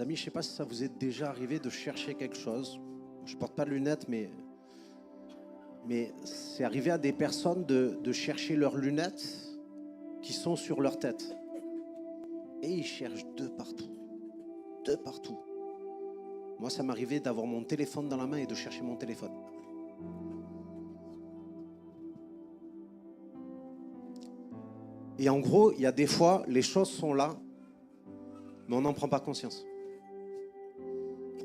Amis, je ne sais pas si ça vous est déjà arrivé de chercher quelque chose. Je ne porte pas de lunettes, mais c'est arrivé à des personnes de chercher leurs lunettes qui sont sur leur tête. Et ils cherchent de partout. De partout. Moi, ça m'arrivait d'avoir mon téléphone dans la main et de chercher mon téléphone. Et en gros, il y a des fois, les choses sont là, mais on n'en prend pas conscience.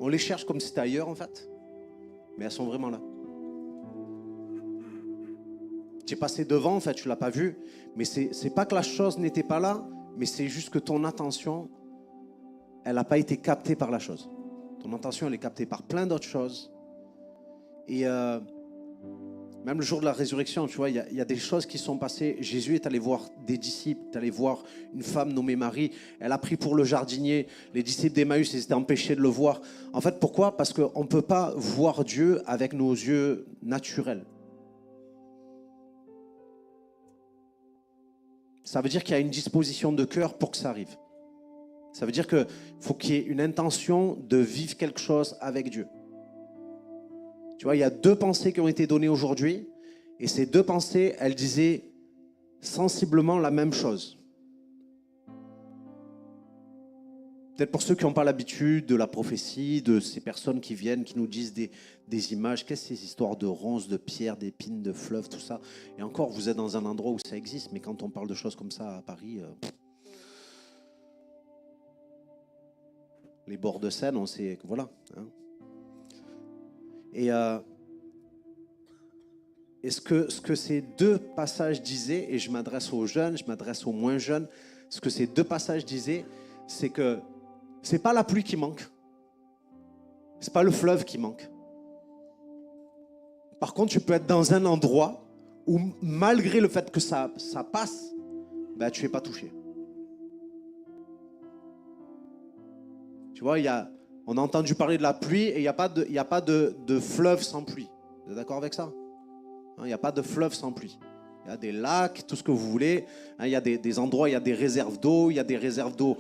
On les cherche comme si c'était ailleurs, en fait, mais elles sont vraiment là. Tu es passé devant, en fait, tu ne l'as pas vu, mais c'est pas que la chose n'était pas là, mais c'est juste que ton attention, elle n'a pas été captée par la chose. Ton attention, elle est captée par plein d'autres choses. Et même le jour de la résurrection, tu vois, il y a des choses qui sont passées. Jésus est allé voir des disciples, est allé voir une femme nommée Marie. Elle a pris pour le jardinier. Les disciples d'Emmaüs, ils étaient empêchés de le voir. En fait, pourquoi? Parce qu'on ne peut pas voir Dieu avec nos yeux naturels. Ça veut dire qu'il y a une disposition de cœur pour que ça arrive. Ça veut dire qu'il faut qu'il y ait une intention de vivre quelque chose avec Dieu. Tu vois, il y a deux pensées qui ont été données aujourd'hui. Et ces deux pensées, elles disaient sensiblement la même chose. Peut-être pour ceux qui n'ont pas l'habitude de la prophétie, de ces personnes qui viennent, qui nous disent des images. Qu'est-ce que ces histoires de ronces, de pierres, d'épines, de fleuves, tout ça? Et encore, vous êtes dans un endroit où ça existe. Mais quand on parle de choses comme ça à Paris... les bords de Seine, on sait que voilà. Hein. Et ce que ces deux passages disaient, et je m'adresse aux jeunes, je m'adresse aux moins jeunes, ce que ces deux passages disaient, c'est que c'est pas la pluie qui manque, c'est pas le fleuve qui manque. Par contre, tu peux être dans un endroit où, malgré le fait que ça passe, ben, tu n'es pas touché. Tu vois, on a entendu parler de la pluie et il n'y a pas de fleuve sans pluie. Vous êtes d'accord avec ça? Il n'y a pas de fleuve sans pluie. Il y a des lacs, tout ce que vous voulez. Il y a des endroits, il y a des réserves d'eau, il y a des réserves d'eau.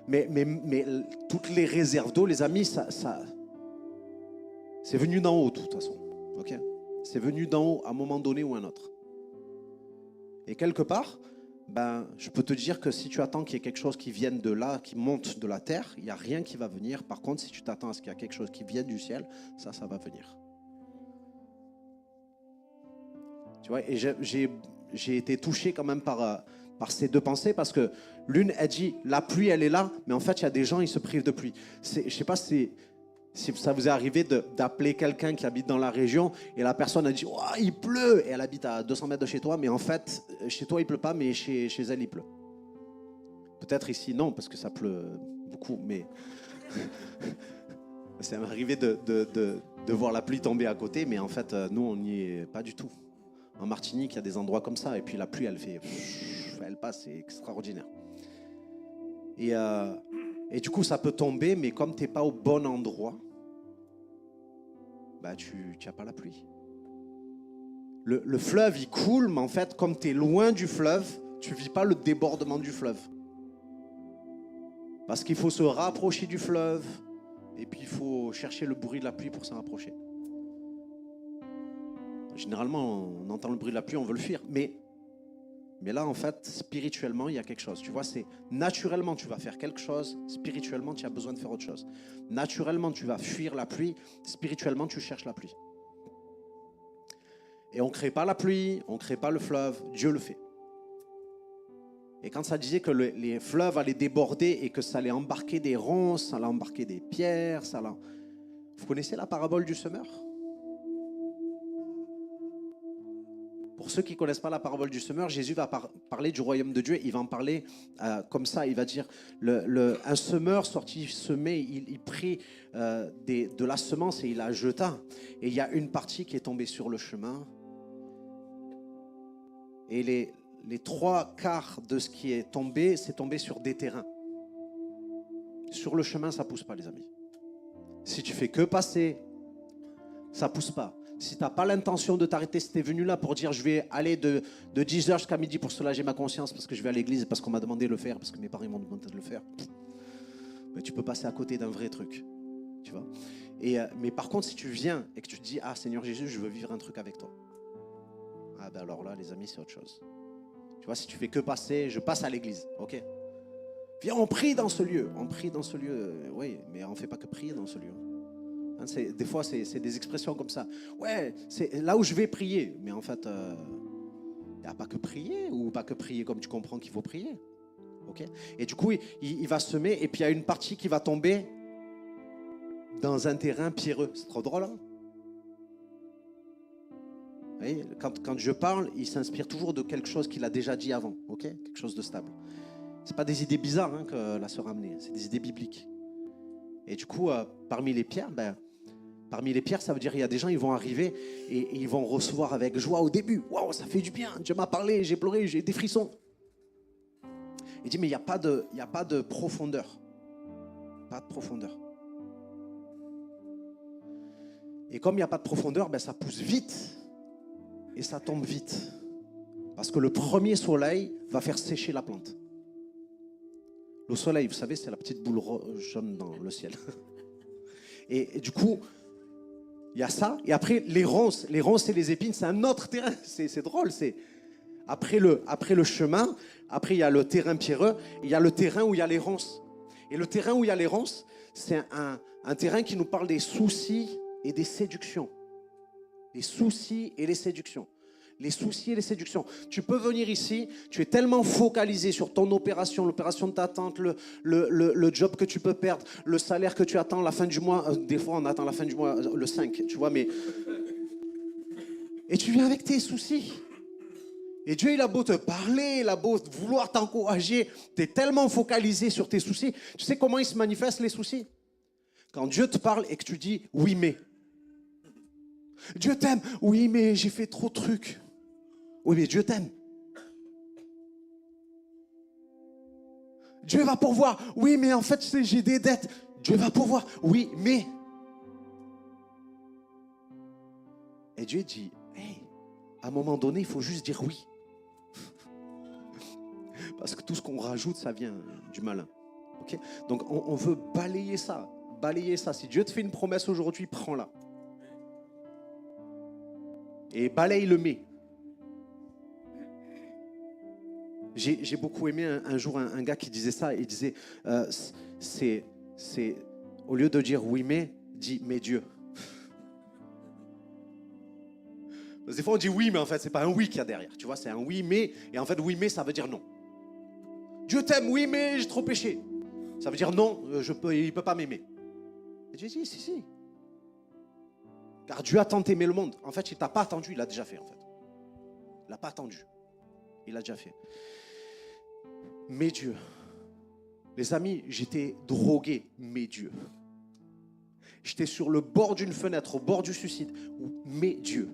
Mais toutes les réserves d'eau, les amis, ça c'est venu d'en haut de toute façon. Okay? C'est venu d'en haut à un moment donné ou à un autre. Et quelque part, ben, je peux te dire que si tu attends qu'il y ait quelque chose qui vienne de là, qui monte de la terre, il n'y a rien qui va venir. Par contre, si tu t'attends à ce qu'il y ait quelque chose qui vienne du ciel, ça va venir. Tu vois, et j'ai été touché quand même par ces deux pensées parce que l'une, elle dit, la pluie, elle est là, mais en fait, il y a des gens, ils se privent de pluie. Je ne sais pas si ça vous est arrivé d'appeler quelqu'un qui habite dans la région et la personne a dit oh, il pleut et elle habite à 200 mètres de chez toi, mais en fait, chez toi, il ne pleut pas, mais chez elle, il pleut. Peut-être ici, non, parce que ça pleut beaucoup, mais ça m'est arrivé de voir la pluie tomber à côté, mais en fait, nous, on n'y est pas du tout. En Martinique, il y a des endroits comme ça, et puis la pluie, elle passe, c'est extraordinaire. Et du coup, ça peut tomber, mais comme tu n'es pas au bon endroit, bah, tu n'as pas la pluie. Le fleuve, il coule, mais en fait, comme tu es loin du fleuve, tu ne vis pas le débordement du fleuve. Parce qu'il faut se rapprocher du fleuve, et puis il faut chercher le bruit de la pluie pour s'en rapprocher. Généralement, on entend le bruit de la pluie, on veut le fuir. Mais là, en fait, spirituellement, il y a quelque chose. Tu vois, c'est naturellement, tu vas faire quelque chose. Spirituellement, tu as besoin de faire autre chose. Naturellement, tu vas fuir la pluie. Spirituellement, tu cherches la pluie. Et on ne crée pas la pluie, on ne crée pas le fleuve. Dieu le fait. Et quand ça disait que les fleuves allaient déborder et que ça allait embarquer des ronces, ça allait embarquer des pierres, Vous connaissez la parabole du semeur ? Pour ceux qui ne connaissent pas la parabole du semeur, Jésus va parler du royaume de Dieu. Il va en parler comme ça. Il va dire, un semeur sorti semer, il prit de la semence et il la jeta. Et il y a une partie qui est tombée sur le chemin. Et les 3/4 de ce qui est tombé, c'est tombé sur des terrains. Sur le chemin, ça ne pousse pas, les amis. Si tu fais que passer, ça ne pousse pas. Si tu n'as pas l'intention de t'arrêter, si tu es venu là pour dire je vais aller de 10h jusqu'à midi pour soulager ma conscience parce que je vais à l'église, parce qu'on m'a demandé de le faire, parce que mes parents m'ont demandé de le faire. ben, tu peux passer à côté d'un vrai truc. Tu vois. Mais par contre, si tu viens et que tu te dis, ah Seigneur Jésus, je veux vivre un truc avec toi. Ah ben alors là, les amis, c'est autre chose. Tu vois, si tu fais que passer, je passe à l'église, ok? Viens, on prie dans ce lieu. On prie dans ce lieu, oui, mais on ne fait pas que prier dans ce lieu. Hein, des fois, c'est des expressions comme ça. Ouais, c'est là où je vais prier. Mais en fait, il n'y a pas que prier, ou pas que prier comme tu comprends qu'il faut prier. Ok? Et du coup, il va semer, et puis il y a une partie qui va tomber dans un terrain pierreux. C'est trop drôle, hein? Vous voyez, quand je parle, il s'inspire toujours de quelque chose qu'il a déjà dit avant. Ok? Quelque chose de stable. Ce n'est pas des idées bizarres hein, que la sœur a amenées, c'est des idées bibliques. Et du coup, parmi les pierres, ça veut dire qu'il y a des gens, ils vont arriver et ils vont recevoir avec joie au début. Waouh, ça fait du bien, Dieu m'a parlé, j'ai pleuré, j'ai des frissons. Il dit, mais il n'y a pas de profondeur. Pas de profondeur. Et comme il n'y a pas de profondeur, ça pousse vite et ça tombe vite. Parce que le premier soleil va faire sécher la plante. Le soleil, vous savez, c'est la petite boule jaune dans le ciel. Et du coup, il y a ça. Et après, les ronces et les épines, c'est un autre terrain. C'est drôle. Après le chemin, après, il y a le terrain pierreux. Il y a le terrain où il y a les ronces. Et le terrain où il y a les ronces, c'est un terrain qui nous parle des soucis et des séductions. Les soucis et les séductions. Les soucis et les séductions. Tu peux venir ici, tu es tellement focalisé sur ton opération, l'opération de ta tante, le job que tu peux perdre, le salaire que tu attends la fin du mois. Des fois, on attend la fin du mois, le 5, tu vois, mais... Et tu viens avec tes soucis. Et Dieu, il a beau te parler, il a beau vouloir t'encourager, tu es tellement focalisé sur tes soucis. Tu sais comment ils se manifestent, les soucis? Quand Dieu te parle et que tu dis « oui, mais ». Dieu t'aime. Oui, mais j'ai fait trop de trucs. Oui, mais Dieu t'aime. Dieu va pourvoir. Oui, mais en fait, j'ai des dettes. Dieu va pourvoir. Oui, mais... Et Dieu dit, hey, à un moment donné, il faut juste dire oui. Parce que tout ce qu'on rajoute, ça vient du malin. Okay? Donc, on veut balayer ça. Balayer ça. Si Dieu te fait une promesse aujourd'hui, prends-la. Et balaye le mais. J'ai beaucoup aimé un jour un gars qui disait ça. Il disait, au lieu de dire oui mais, dis mais Dieu. Parce que des fois on dit oui mais en fait c'est pas un oui qu'il y a derrière. Tu vois, c'est un oui mais, et en fait oui mais ça veut dire non. Dieu t'aime, oui mais j'ai trop péché. Ça veut dire non, il ne peut pas m'aimer. Et Dieu dit si. Car Dieu a tant aimé le monde. En fait il ne t'a pas attendu, il l'a déjà fait en fait. Il l'a pas attendu. Il l'a déjà fait. Mais Dieu. Les amis, j'étais drogué, mais Dieu. J'étais sur le bord d'une fenêtre, au bord du suicide. Mais Dieu.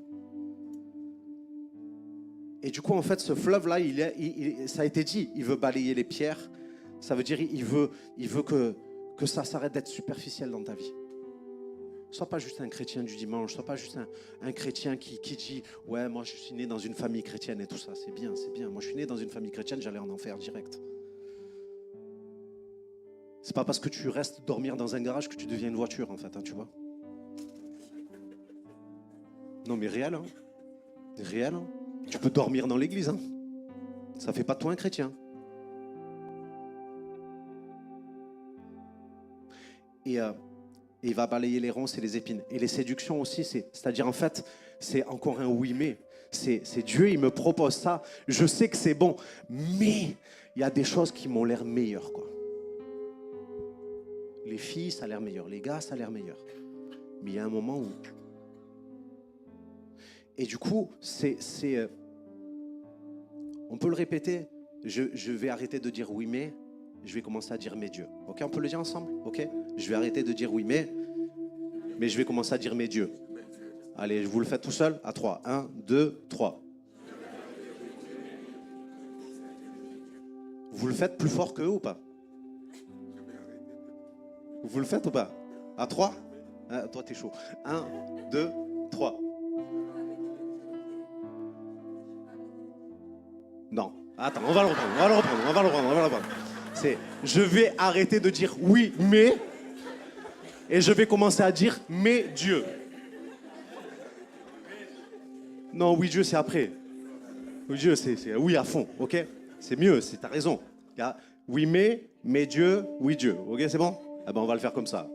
Et du coup, en fait, ce fleuve-là, ça a été dit, il veut balayer les pierres. Ça veut dire il veut que ça s'arrête d'être superficiel dans ta vie. Sois pas juste un chrétien du dimanche, sois pas juste un chrétien qui dit « Ouais, moi je suis né dans une famille chrétienne et tout ça, c'est bien, c'est bien. Moi je suis né dans une famille chrétienne, j'allais en enfer direct. » C'est pas parce que tu restes dormir dans un garage que tu deviens une voiture en fait, hein, tu vois. Non mais réel, hein. Réel, hein. Tu peux dormir dans l'église, hein. Ça fait pas de toi un chrétien. Et il va balayer les ronces et les épines. Et les séductions aussi, c'est-à-dire en fait, c'est encore un oui mais. C'est Dieu, il me propose ça. Je sais que c'est bon, mais il y a des choses qui m'ont l'air meilleures, quoi. Les filles, ça a l'air meilleur. Les gars, ça a l'air meilleur. Mais il y a un moment où... Et du coup, on peut le répéter. Je vais arrêter de dire oui mais. Je vais commencer à dire mais Dieu. Ok, on peut le dire ensemble. Ok, je vais arrêter de dire oui mais je vais commencer à dire mais Dieu. Allez, vous le faites tout seul. À 3. 1, 2, 3. Vous le faites plus fort qu'eux ou pas? Vous le faites ou pas? À 3? Toi, t'es chaud. 1, 2, 3. Non. Attends, on va le reprendre. Je vais arrêter de dire oui, mais, et je vais commencer à dire mais Dieu. Non, oui, Dieu, c'est après. Oui, Dieu, c'est oui à fond, ok? C'est mieux, t'as raison. Oui, mais Dieu, oui, Dieu. Ok, c'est bon? Ah ben, on va le faire comme ça.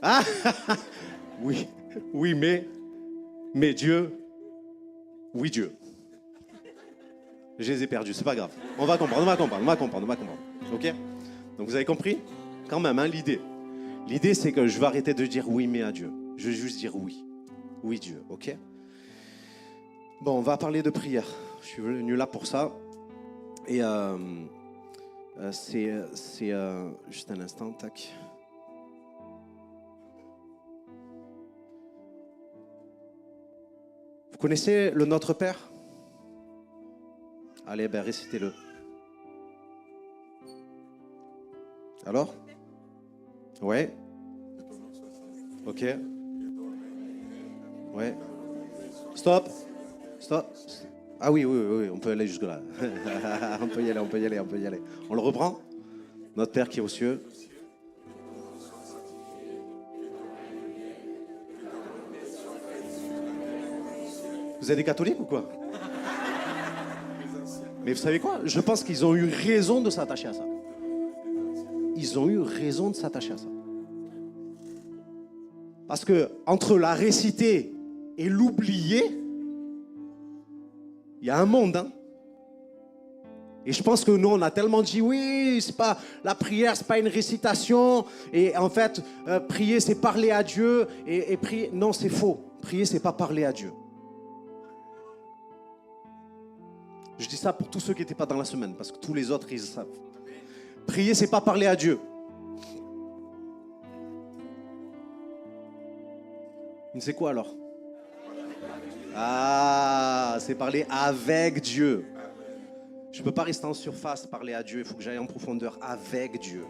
Ah oui, oui, mais Dieu, oui, Dieu. Je les ai perdus, c'est pas grave. On va comprendre. Ok? Donc vous avez compris? Quand même, hein, l'idée. L'idée, c'est que je vais arrêter de dire oui, mais à Dieu. Je vais juste dire oui. Oui, Dieu, ok? Bon, on va parler de prière. Je suis venu là pour ça. Et c'est juste un instant, tac. Vous connaissez le Notre Père? Allez, ben récitez-le. Alors? Ouais. Ok. Ouais. Stop. Ah oui, on peut aller jusque-là. On peut y aller. On le reprend? Notre Père qui est aux cieux. Vous êtes des catholiques ou quoi? Mais vous savez quoi? Je pense qu'ils ont eu raison de s'attacher à ça. Parce que entre la réciter et l'oublier, il y a un monde, hein. Et je pense que nous, on a tellement dit, oui, c'est pas la prière, c'est pas une récitation. Et en fait, prier, c'est parler à Dieu. Et prier, non, c'est faux. Prier, c'est pas parler à Dieu. Je dis ça pour tous ceux qui n'étaient pas dans la semaine, parce que tous les autres, ils savent. Prier, c'est pas parler à Dieu. C'est quoi alors? Ah, c'est parler avec Dieu. Je ne peux pas rester en surface, parler à Dieu. Il faut que j'aille en profondeur avec Dieu.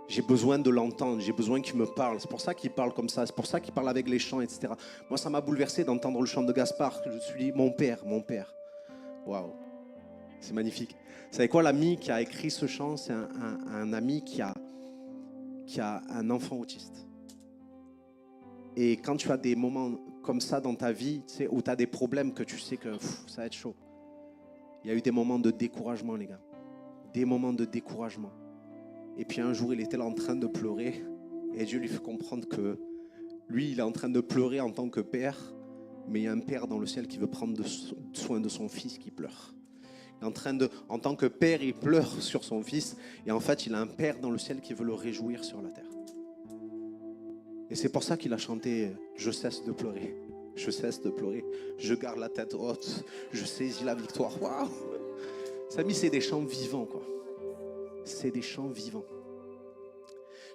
J'ai besoin de l'entendre, j'ai besoin qu'il me parle. C'est pour ça qu'il parle comme ça, c'est pour ça qu'il parle avec les chants, etc. Moi, ça m'a bouleversé d'entendre le chant de Gaspard. Je me suis dit, mon père. Waouh, c'est magnifique. Vous savez quoi, l'ami qui a écrit ce chant, c'est un ami qui a un enfant autiste. Et quand tu as des moments comme ça dans ta vie, tu sais, où tu as des problèmes que tu sais que ça va être chaud. Il y a eu des moments de découragement, les gars. Des moments de découragement. Et puis un jour, il était là en train de pleurer. Et Dieu lui fait comprendre que lui, il est en train de pleurer en tant que père. Mais il y a un père dans le ciel qui veut prendre soin de son fils qui pleure. Il est en tant que père, il pleure sur son fils. Et en fait, il a un père dans le ciel qui veut le réjouir sur la terre. Et c'est pour ça qu'il a chanté « Je cesse de pleurer ». Je cesse de pleurer. Je garde la tête haute. Je saisis la victoire. Waouh! Samy, c'est des chants vivants, quoi. C'est des chants vivants.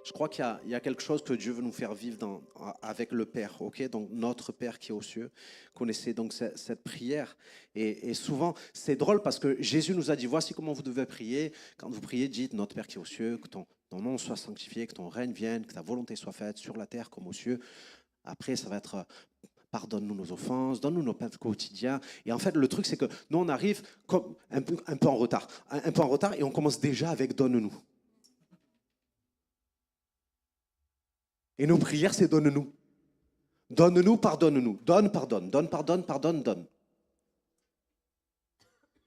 Je crois qu'il y a quelque chose que Dieu veut nous faire vivre avec le Père, ok? Donc notre Père qui est aux cieux. Connaissez donc cette prière. Et souvent, c'est drôle parce que Jésus nous a dit, voici comment vous devez prier. Quand vous priez, dites, notre Père qui est aux cieux, que ton nom soit sanctifié, que ton règne vienne, que ta volonté soit faite sur la terre comme aux cieux. Après, ça va être... Pardonne-nous nos offenses, donne-nous nos pains quotidiens. Et en fait, le truc, c'est que nous, on arrive comme un peu en retard. Un peu en retard et on commence déjà avec « donne-nous ». Et nos prières, c'est « donne-nous ». Donne-nous, pardonne-nous. Donne, pardonne. Donne, pardonne, pardonne, donne.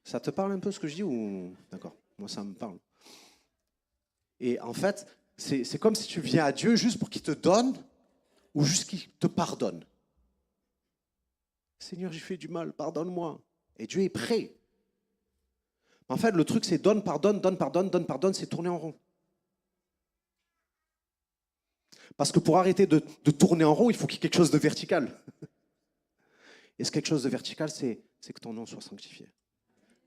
Ça te parle un peu ce que je dis ou... D'accord, moi, ça me parle. Et en fait, c'est comme si tu viens à Dieu juste pour qu'il te donne ou juste qu'il te pardonne. Seigneur, j'ai fait du mal, pardonne-moi. Et Dieu est prêt. En fait, le truc, c'est donne, pardonne, c'est tourner en rond. Parce que pour arrêter de tourner en rond, il faut qu'il y ait quelque chose de vertical. Et ce quelque chose de vertical, c'est que ton nom soit sanctifié.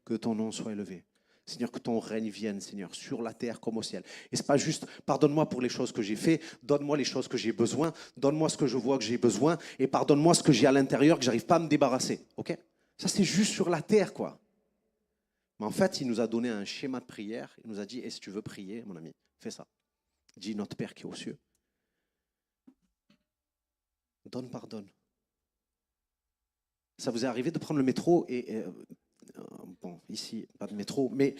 Que ton nom soit élevé. Seigneur, que ton règne vienne, Seigneur, sur la terre comme au ciel. Et ce n'est pas juste, pardonne-moi pour les choses que j'ai fait, donne-moi les choses que j'ai besoin, donne-moi ce que je vois que j'ai besoin, et pardonne-moi ce que j'ai à l'intérieur que je n'arrive pas à me débarrasser. Ok? Ça, c'est juste sur la terre, quoi. Mais en fait, il nous a donné un schéma de prière. Il nous a dit, et si tu veux prier, mon ami, fais ça. Dis, notre Père qui est aux cieux. Donne, pardonne. Ça vous est arrivé de prendre le métro et bon, ici, pas de métro, mais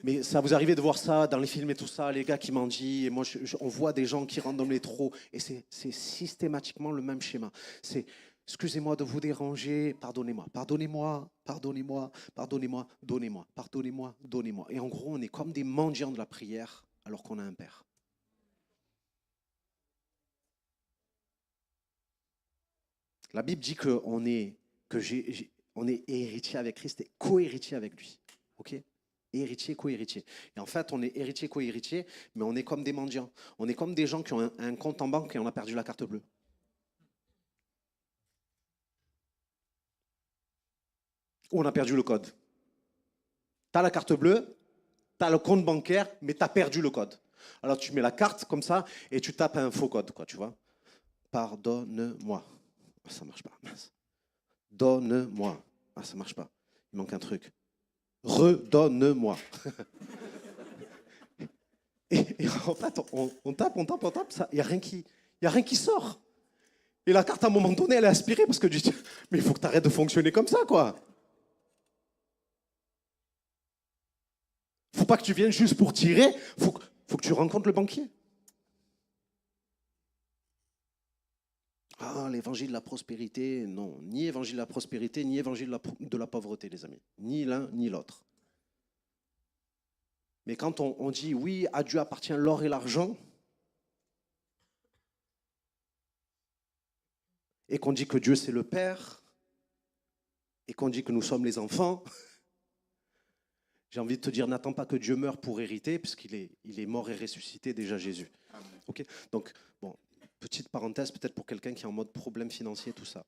Mais ça vous arrivez de voir ça dans les films et tout ça, les gars qui mendient, et moi, on voit des gens qui rentrent dans le métro, et c'est systématiquement le même schéma. C'est, excusez-moi de vous déranger, pardonnez-moi, pardonnez-moi, pardonnez-moi, pardonnez-moi, donnez-moi, pardonnez-moi, donnez-moi. Et en gros, on est comme des mendiants de la prière, alors qu'on a un Père. La Bible dit on est héritier avec Christ et co-héritier avec lui. Ok? Héritier, co-héritier. Et en fait, on est héritier, co-héritier, mais on est comme des mendiants. On est comme des gens qui ont un compte en banque et on a perdu la carte bleue. Ou on a perdu le code. Tu as la carte bleue, tu as le compte bancaire, mais tu as perdu le code. Alors tu mets la carte comme ça et tu tapes un faux code, quoi, tu vois. Pardonne-moi. Ça marche pas. Donne-moi. Ah, ça marche pas. Il manque un truc. Redonne-moi. et en fait, on tape, il n'y a rien qui sort. Et la carte, à un moment donné, elle est aspirée parce que tu dis, mais il faut que tu arrêtes de fonctionner comme ça, quoi. Faut pas que tu viennes juste pour tirer, faut que tu rencontres le banquier. Ah, l'évangile de la prospérité, non. Ni évangile de la prospérité, ni évangile de la pauvreté, les amis. Ni l'un, ni l'autre. Mais quand on dit, oui, à Dieu appartient l'or et l'argent, et qu'on dit que Dieu c'est le Père, et qu'on dit que nous sommes les enfants, j'ai envie de te dire, n'attends pas que Dieu meure pour hériter, puisqu'il est mort et ressuscité déjà Jésus. Okay. Donc, bon, petite parenthèse, peut-être pour quelqu'un qui est en mode problème financier, tout ça.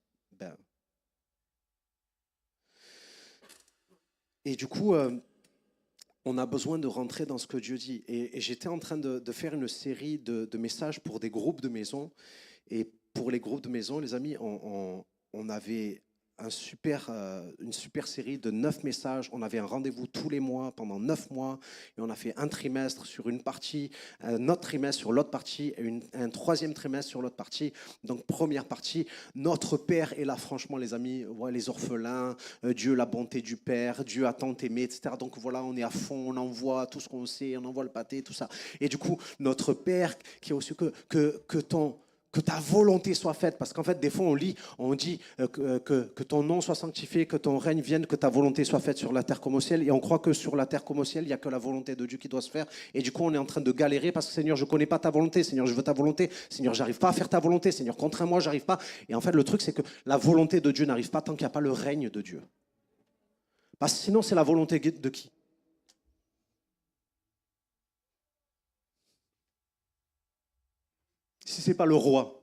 Et du coup, on a besoin de rentrer dans ce que Dieu dit. Et j'étais en train de faire une série de messages pour des groupes de maison. Et pour les groupes de maison, les amis, on avait une super série de 9 messages. On avait un rendez-vous tous les mois pendant 9 mois. Et on a fait un trimestre sur une partie, un autre trimestre sur l'autre partie, et un troisième trimestre sur l'autre partie. Donc, première partie, notre Père est là, franchement, les amis, ouais, les orphelins, Dieu, la bonté du Père, Dieu a tant aimé, etc. Donc voilà, on est à fond, on envoie tout ce qu'on sait, on envoie le pâté, tout ça. Et du coup, notre Père qui est aussi que ta volonté soit faite, parce qu'en fait, des fois, on dit que ton nom soit sanctifié, que ton règne vienne, que ta volonté soit faite sur la terre comme au ciel, et on croit que sur la terre comme au ciel, il n'y a que la volonté de Dieu qui doit se faire, et du coup, on est en train de galérer, parce que Seigneur, je ne connais pas ta volonté, Seigneur, je veux ta volonté, Seigneur, j'arrive pas à faire ta volonté, Seigneur, contrains-moi, j'arrive pas. Et en fait, le truc, c'est que la volonté de Dieu n'arrive pas tant qu'il n'y a pas le règne de Dieu. Parce que sinon, c'est la volonté de qui? Si ce n'est pas le roi,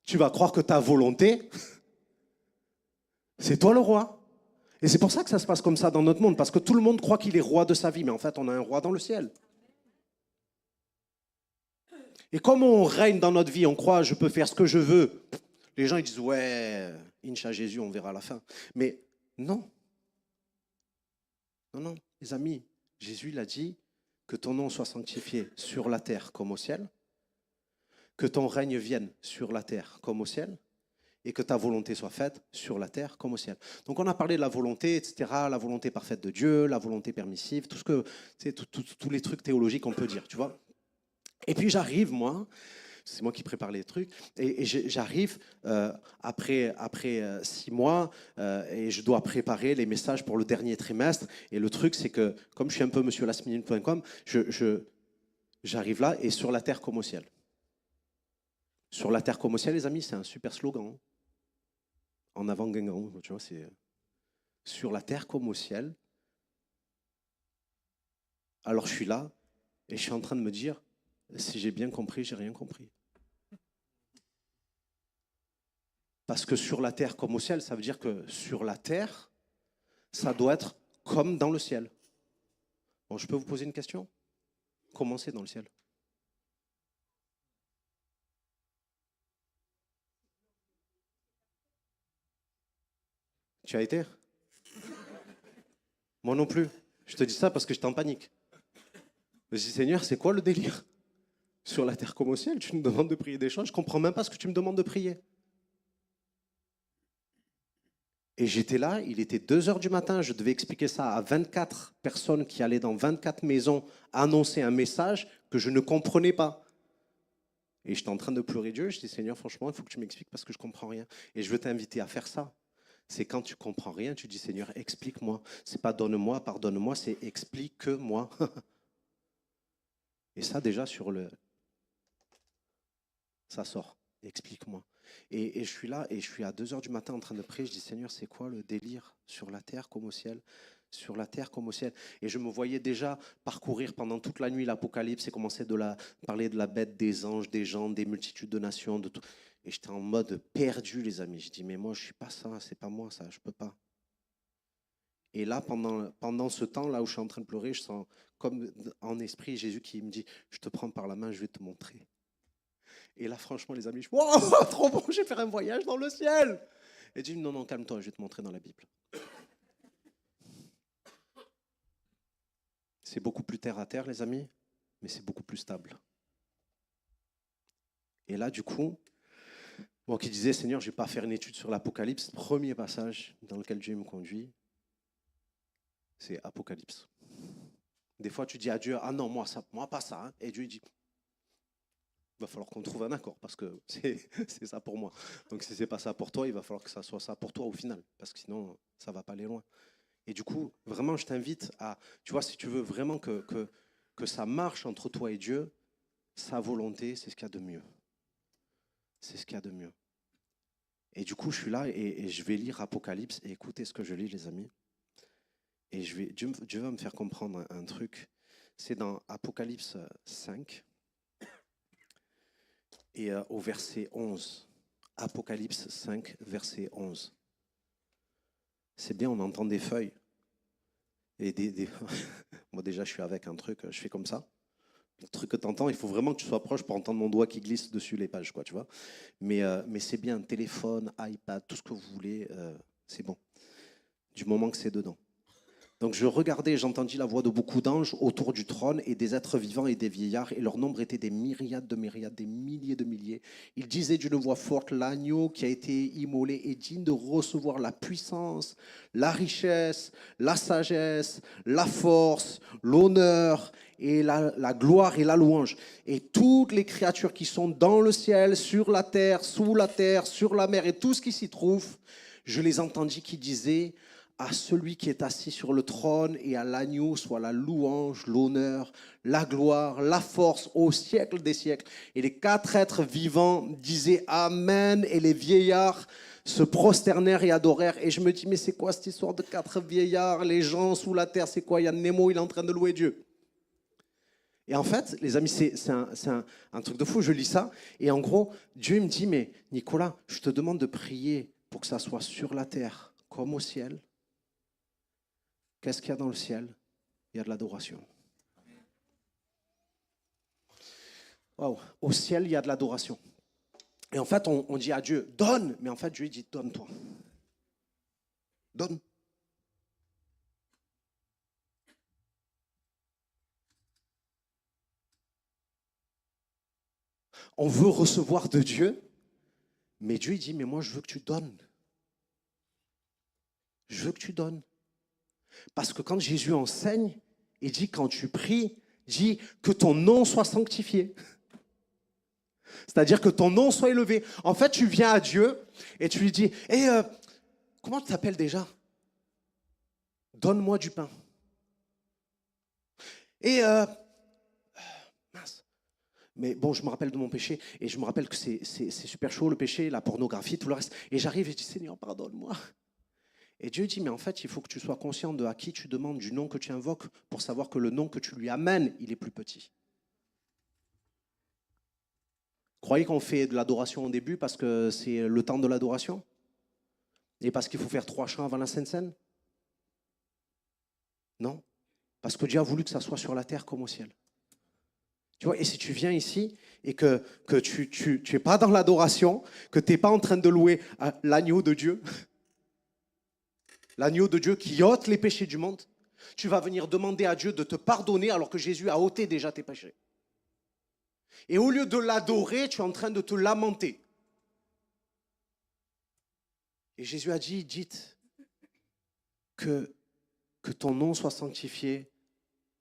tu vas croire que ta volonté, c'est toi le roi. Et c'est pour ça que ça se passe comme ça dans notre monde, parce que tout le monde croit qu'il est roi de sa vie, mais en fait, on a un roi dans le ciel. Et comme on règne dans notre vie, on croit, je peux faire ce que je veux. Les gens, ils disent, ouais, Incha Jésus, on verra à la fin. Mais non. Non, non, les amis, Jésus, il a dit que ton nom soit sanctifié sur la terre comme au ciel, que ton règne vienne sur la terre comme au ciel, et que ta volonté soit faite sur la terre comme au ciel. Donc on a parlé de la volonté, etc., la volonté parfaite de Dieu, la volonté permissive, tout ce que, tous les trucs théologiques qu'on peut dire, tu vois. Et puis j'arrive, moi, c'est moi qui prépare les trucs, et j'arrive après 6 mois, et je dois préparer les messages pour le dernier trimestre. Et le truc, c'est que, comme je suis un peu monsieurlastminute.com, j'arrive là, et sur la terre comme au ciel. Sur la terre comme au ciel, les amis, c'est un super slogan. En avant Guingamp, tu vois, c'est sur la terre comme au ciel. Alors je suis là, et je suis en train de me dire, si j'ai bien compris, j'ai rien compris. Parce que sur la terre comme au ciel, ça veut dire que sur la terre, ça doit être comme dans le ciel. Bon, je peux vous poser une question? Comment c'est dans le ciel? Tu as été? Moi non plus. Je te dis ça parce que j'étais en panique. Je me dis, Seigneur, c'est quoi le délire? Sur la terre comme au ciel, tu nous demandes de prier des choses. Je ne comprends même pas ce que tu me demandes de prier. Et j'étais là, il était 2 heures du matin, je devais expliquer ça à 24 personnes qui allaient dans 24 maisons annoncer un message que je ne comprenais pas. Et j'étais en train de pleurer Dieu, je dis Seigneur, franchement, il faut que tu m'expliques parce que je ne comprends rien. Et je veux t'inviter à faire ça. C'est quand tu ne comprends rien, tu dis Seigneur, explique-moi. C'est pas donne-moi, pardonne-moi, c'est explique-moi. Et ça déjà ça sort. Explique-moi. Et je suis là, et je suis à 2 heures du matin en train de prier. Je dis, Seigneur, c'est quoi le délire sur la terre comme au ciel? Sur la terre comme au ciel. Et je me voyais déjà parcourir pendant toute la nuit l'Apocalypse et commencer parler de la bête, des anges, des gens, des multitudes de nations, de tout. Et j'étais en mode perdu, les amis. Je dis, mais moi, je ne suis pas ça, c'est pas moi ça, je ne peux pas. Et là, pendant ce temps-là où je suis en train de pleurer, je sens comme en esprit Jésus qui me dit, je te prends par la main, je vais te montrer. Et là, franchement, les amis, je wow, trop bon, je vais faire un voyage dans le ciel. Et Dieu dit, non, non, calme-toi, je vais te montrer dans la Bible. C'est beaucoup plus terre à terre, les amis, mais c'est beaucoup plus stable. Et là, du coup, moi qui disais, Seigneur, je ne vais pas faire une étude sur l'Apocalypse, premier passage dans lequel Dieu me conduit, c'est Apocalypse. Des fois, tu dis à Dieu, ah non, moi pas ça. Hein. Et Dieu dit, il va falloir qu'on trouve un accord parce que c'est ça pour moi. Donc si ce n'est pas ça pour toi, il va falloir que ça soit ça pour toi au final. Parce que sinon, ça ne va pas aller loin. Et du coup, vraiment, je t'invite à, tu vois, si tu veux vraiment que ça marche entre toi et Dieu, sa volonté, c'est ce qu'il y a de mieux. C'est ce qu'il y a de mieux. Et du coup, je suis là et je vais lire Apocalypse et écoutez ce que je lis, les amis. Et Dieu va me faire comprendre un truc. C'est dans Apocalypse 5 et au verset 11. Apocalypse 5, verset 11. C'est bien, on entend des feuilles. Et moi déjà, je suis avec un truc, je fais comme ça. Le truc que tu entends, il faut vraiment que tu sois proche pour entendre mon doigt qui glisse dessus les pages, quoi, tu vois. Mais c'est bien, téléphone, iPad, tout ce que vous voulez, c'est bon. Du moment que c'est dedans. Donc je regardais et j'entendis la voix de beaucoup d'anges autour du trône et des êtres vivants et des vieillards, et leur nombre était des myriades de myriades, des milliers de milliers. Ils disaient d'une voix forte, l'agneau qui a été immolé est digne de recevoir la puissance, la richesse, la sagesse, la force, l'honneur et la gloire et la louange. Et toutes les créatures qui sont dans le ciel, sur la terre, sous la terre, sur la mer et tout ce qui s'y trouve, je les entendis qui disaient, à celui qui est assis sur le trône et à l'agneau soit la louange, l'honneur, la gloire, la force au siècle des siècles. Et les 4 êtres vivants disaient Amen, et les vieillards se prosternèrent et adorèrent. Et je me dis, mais c'est quoi cette histoire de 4 vieillards, les gens sous la terre, c'est quoi? Il y a Nemo, il est en train de louer Dieu. Et en fait, les amis, c'est un truc de fou, je lis ça, et en gros, Dieu me dit, mais Nicolas, je te demande de prier pour que ça soit sur la terre comme au ciel. Qu'est-ce qu'il y a dans le ciel? Il y a de l'adoration. Wow. Au ciel, il y a de l'adoration. Et en fait, on dit à Dieu, donne. Mais en fait, Dieu dit, donne-toi. Donne. On veut recevoir de Dieu, mais Dieu dit, mais moi, je veux que tu donnes. Je veux que tu donnes. Parce que quand Jésus enseigne, il dit, quand tu pries, dis que ton nom soit sanctifié. C'est-à-dire que ton nom soit élevé. En fait, tu viens à Dieu et tu lui dis, comment tu t'appelles déjà? Donne-moi du pain. Et mince. Mais bon, je me rappelle de mon péché et je me rappelle que c'est super chaud le péché, la pornographie, tout le reste. Et j'arrive et je dis, Seigneur, pardonne-moi. Et Dieu dit, mais en fait, il faut que tu sois conscient de à qui tu demandes, du nom que tu invoques, pour savoir que le nom que tu lui amènes, il est plus petit. Croyez qu'on fait de l'adoration au début parce que c'est le temps de l'adoration? Et parce qu'il faut faire 3 chants avant la Sainte Seine? Non. Parce que Dieu a voulu que ça soit sur la terre comme au ciel. Tu vois, et si tu viens ici et que tu n'es pas dans l'adoration, que tu n'es pas en train de louer l'agneau de Dieu, l'agneau de Dieu qui ôte les péchés du monde, tu vas venir demander à Dieu de te pardonner alors que Jésus a ôté déjà tes péchés. Et au lieu de l'adorer, tu es en train de te lamenter. Et Jésus a dit, dites que ton nom soit sanctifié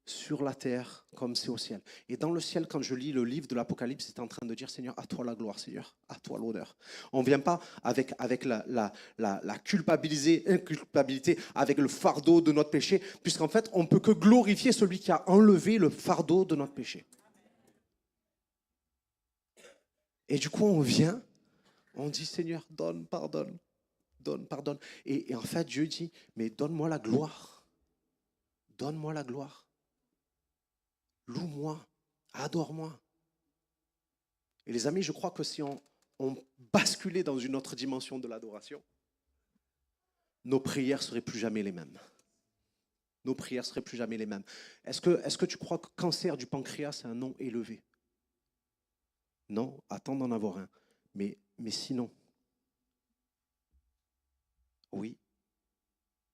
sur la terre comme c'est au ciel. Et dans le ciel, quand je lis le livre de l'Apocalypse, c'est en train de dire, Seigneur, à toi la gloire, Seigneur, à toi l'honneur. On ne vient pas avec la culpabilité, avec le fardeau de notre péché, puisqu'en fait, on ne peut que glorifier celui qui a enlevé le fardeau de notre péché. Et du coup, on vient, on dit, Seigneur, donne, pardonne, donne, pardonne. Et en fait, Dieu dit, mais donne-moi la gloire. Donne-moi la gloire. Loue-moi, adore-moi. Et les amis, je crois que si on basculait dans une autre dimension de l'adoration, nos prières ne seraient plus jamais les mêmes. Nos prières ne seraient plus jamais les mêmes. Est-ce que tu crois que cancer du pancréas, c'est un nom élevé? Non, attends d'en avoir un. Mais sinon, oui.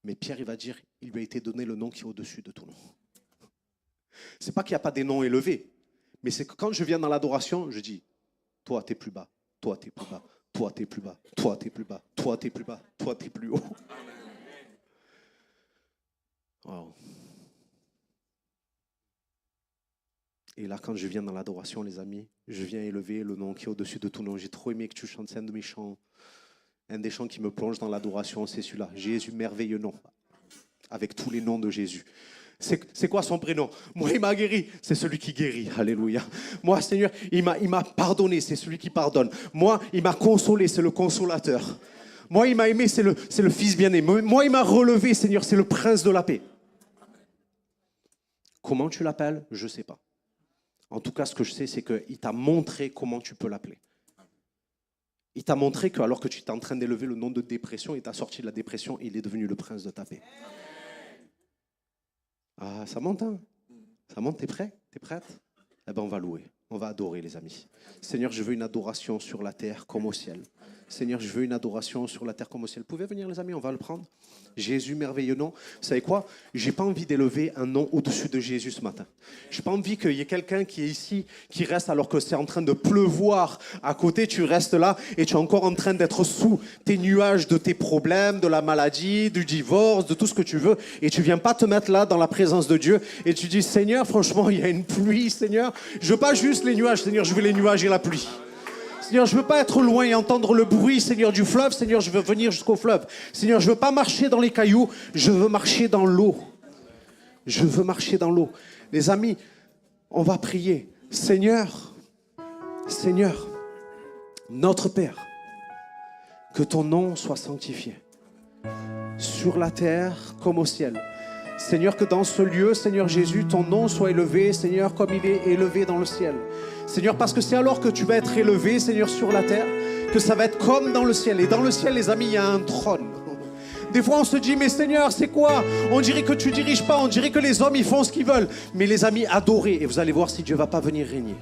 Mais Pierre, il va dire, il lui a été donné le nom qui est au-dessus de tout nom. C'est pas qu'il n'y a pas des noms élevés, mais c'est que quand je viens dans l'adoration, je dis, toi, t'es plus bas, toi, t'es plus bas, toi, t'es plus bas, toi, t'es plus bas, toi, t'es plus bas, toi, t'es plus haut. Wow. Et là, quand je viens dans l'adoration, les amis, je viens élever le nom qui est au-dessus de tout nom. J'ai trop aimé que tu chantes, c'est un de mes chants. Un des chants qui me plonge dans l'adoration, c'est celui-là. Jésus, merveilleux nom. Avec tous les noms de Jésus. C'est quoi son prénom? Moi, il m'a guéri, c'est celui qui guérit. Alléluia. Moi, Seigneur, il m'a pardonné, c'est celui qui pardonne. Moi, il m'a consolé, c'est le consolateur. Moi, il m'a aimé, c'est le fils bien-aimé. Moi, il m'a relevé, Seigneur, c'est le prince de la paix. Comment tu l'appelles? Je ne sais pas. En tout cas, ce que je sais, c'est qu'il t'a montré comment tu peux l'appeler. Il t'a montré que alors que tu étais en train d'élever le nom de dépression, il t'a sorti de la dépression et il est devenu le prince de ta paix. Ah, ça monte, hein? Ça monte, t'es prêt? T'es prête? Eh bien, on va louer, on va adorer, les amis. Seigneur, je veux une adoration sur la terre comme au ciel. Seigneur, je veux une adoration sur la terre comme au ciel. Vous pouvez venir, les amis, on va le prendre. Jésus, merveilleux nom. Vous savez quoi? J'ai pas envie d'élever un nom au-dessus de Jésus ce matin. J'ai pas envie qu'il y ait quelqu'un qui est ici, qui reste alors que c'est en train de pleuvoir à côté. Tu restes là et tu es encore en train d'être sous tes nuages de tes problèmes, de la maladie, du divorce, de tout ce que tu veux. Et tu viens pas te mettre là dans la présence de Dieu. Et tu dis, Seigneur, franchement, il y a une pluie, Seigneur. Je veux pas juste les nuages, Seigneur, je veux les nuages et la pluie. Seigneur, je ne veux pas être loin et entendre le bruit, Seigneur, du fleuve. Seigneur, je veux venir jusqu'au fleuve. Seigneur, je ne veux pas marcher dans les cailloux, je veux marcher dans l'eau. Je veux marcher dans l'eau. Les amis, on va prier. Seigneur, Seigneur, notre Père, que ton nom soit sanctifié, sur la terre comme au ciel. Seigneur, que dans ce lieu, Seigneur Jésus, ton nom soit élevé, Seigneur, comme il est élevé dans le ciel. Seigneur, parce que c'est alors que tu vas être élevé, Seigneur, sur la terre, que ça va être comme dans le ciel. Et dans le ciel, les amis, il y a un trône. Des fois, on se dit, mais Seigneur, c'est quoi? On dirait que tu ne diriges pas, on dirait que les hommes, ils font ce qu'ils veulent. Mais les amis, adorez, et vous allez voir si Dieu ne va pas venir régner.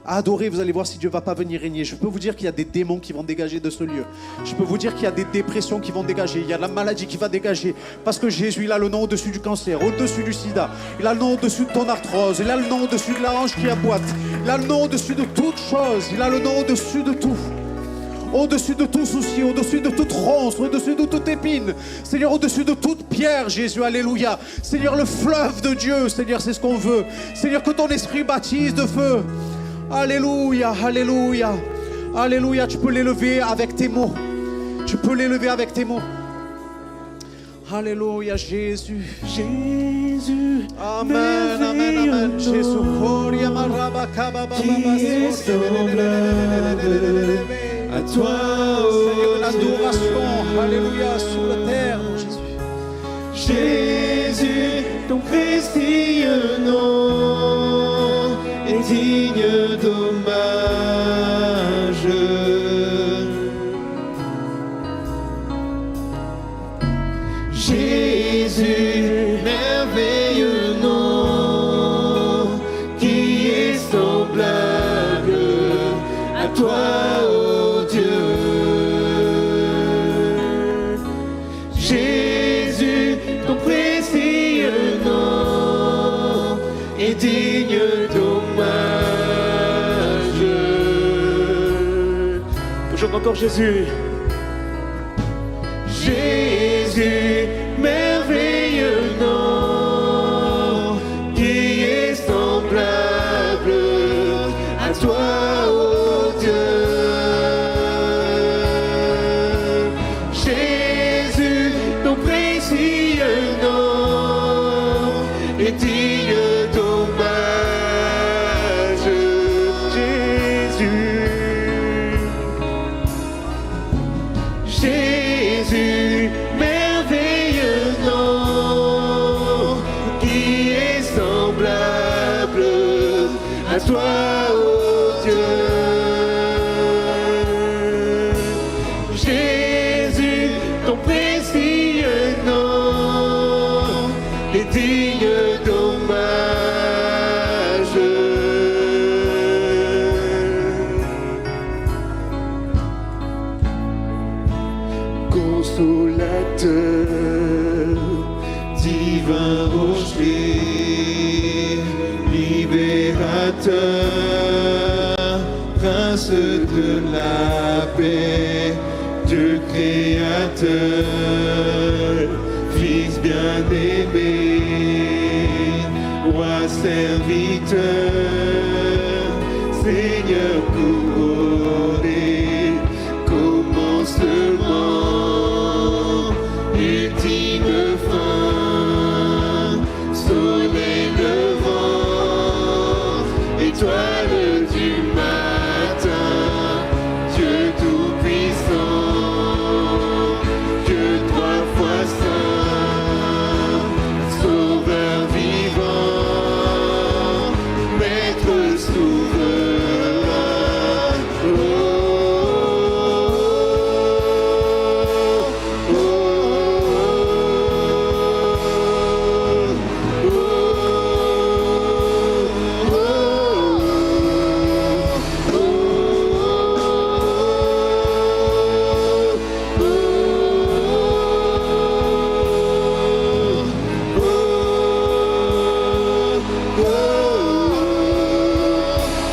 Adorez, vous allez voir si Dieu ne va pas venir régner. Je peux vous dire qu'il y a des démons qui vont dégager de ce lieu. Je peux vous dire qu'il y a des dépressions qui vont dégager. Il y a la maladie qui va dégager. Parce que Jésus, il a le nom au-dessus du cancer, au-dessus du sida. Il a le nom au-dessus de ton arthrose. Il a le nom au-dessus de la hanche qui aboite. Il a le nom au-dessus de toute chose. Il a le nom au-dessus de tout. Au-dessus de tout souci, au-dessus de toute ronce, au-dessus de toute épine. Seigneur, au-dessus de toute pierre, Jésus, alléluia. Seigneur, le fleuve de Dieu, Seigneur, c'est ce qu'on veut. Seigneur, que ton esprit baptise de feu. Alléluia, alléluia, alléluia. Tu peux l'élever avec tes mots. Tu peux l'élever avec tes mots. Alléluia, Jésus. Jésus. Amen, amen, amen. Jésus. À toi, Seigneur, l'adoration. Alléluia, sur la terre, Jésus. Jésus, ton précieux nom est digne d'hommage. Jésus, merveilleux nom, qui est semblable à toi, ô Dieu. Jésus, ton précieux nom est digne d'hommage. Toujours encore Jésus. Jésus, mais à toi, oh Dieu. Jésus, ton précieux nom est digne d'hommage. Jésus, Jésus, merveilleux nom qui est semblable à toi, oh Dieu. Jésus, ton précieux nom est digne d'hommage. Consolateur, divin rocher, libérateur, prince de la paix, Dieu créateur, Fils bien-aimé, roi serviteur, Seigneur couronné, commencement, ultime fin, soleil levant, étoile du matin, Dieu tout-puissant, Dieu trois fois saint, sauveur vivant, maître souverain. Oh, oh, oh,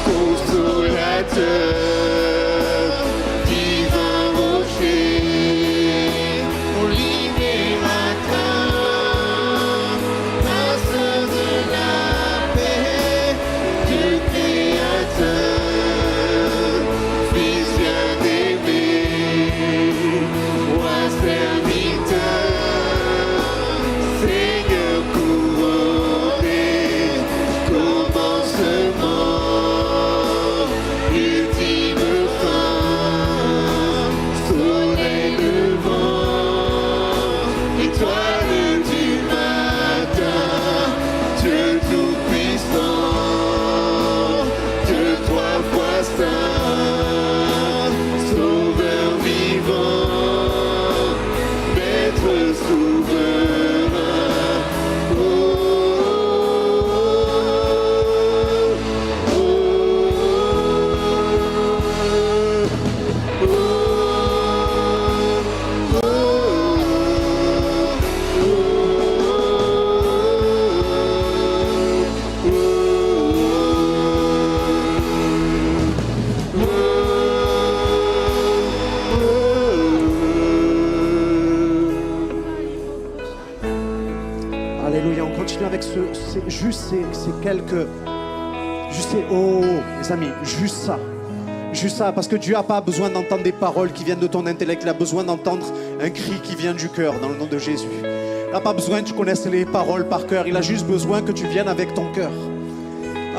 consolateur, divin rocher, libérateur, prince de la paix, Dieu créateur, Fils bien-aimé, roi serviteur, Seigneur couronné, commencement, ultime fin, soleil levant, étoile du matin, Dieu tout-puissant, Dieu trois fois saint, sauveur vivant, maître souverain. Oh, oh, oh, oh, Alléluia, on continue avec ces quelques... oh, les amis, juste ça. Juste ça, parce que Dieu n'a pas besoin d'entendre des paroles qui viennent de ton intellect. Il a besoin d'entendre un cri qui vient du cœur, dans le nom de Jésus. Il n'a pas besoin que tu connaisses les paroles par cœur. Il a juste besoin que tu viennes avec ton cœur.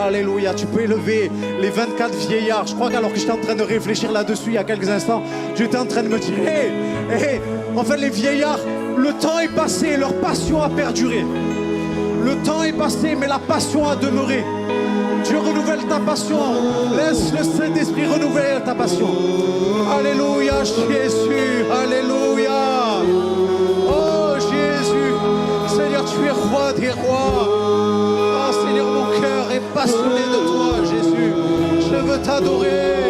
Alléluia, tu peux élever les 24 vieillards. Je crois qu'alors que j'étais en train de réfléchir là-dessus il y a quelques instants, j'étais en train de me dire, en fait les vieillards, le temps est passé, leur passion a perduré. Le temps est passé, mais la passion a demeuré. Dieu renouvelle ta passion. Laisse le Saint-Esprit renouveler ta passion. Alléluia, Jésus. Alléluia. Oh, Jésus. Seigneur, tu es roi des rois. Oh, Seigneur, mon cœur est passionné de toi, Jésus. Je veux t'adorer.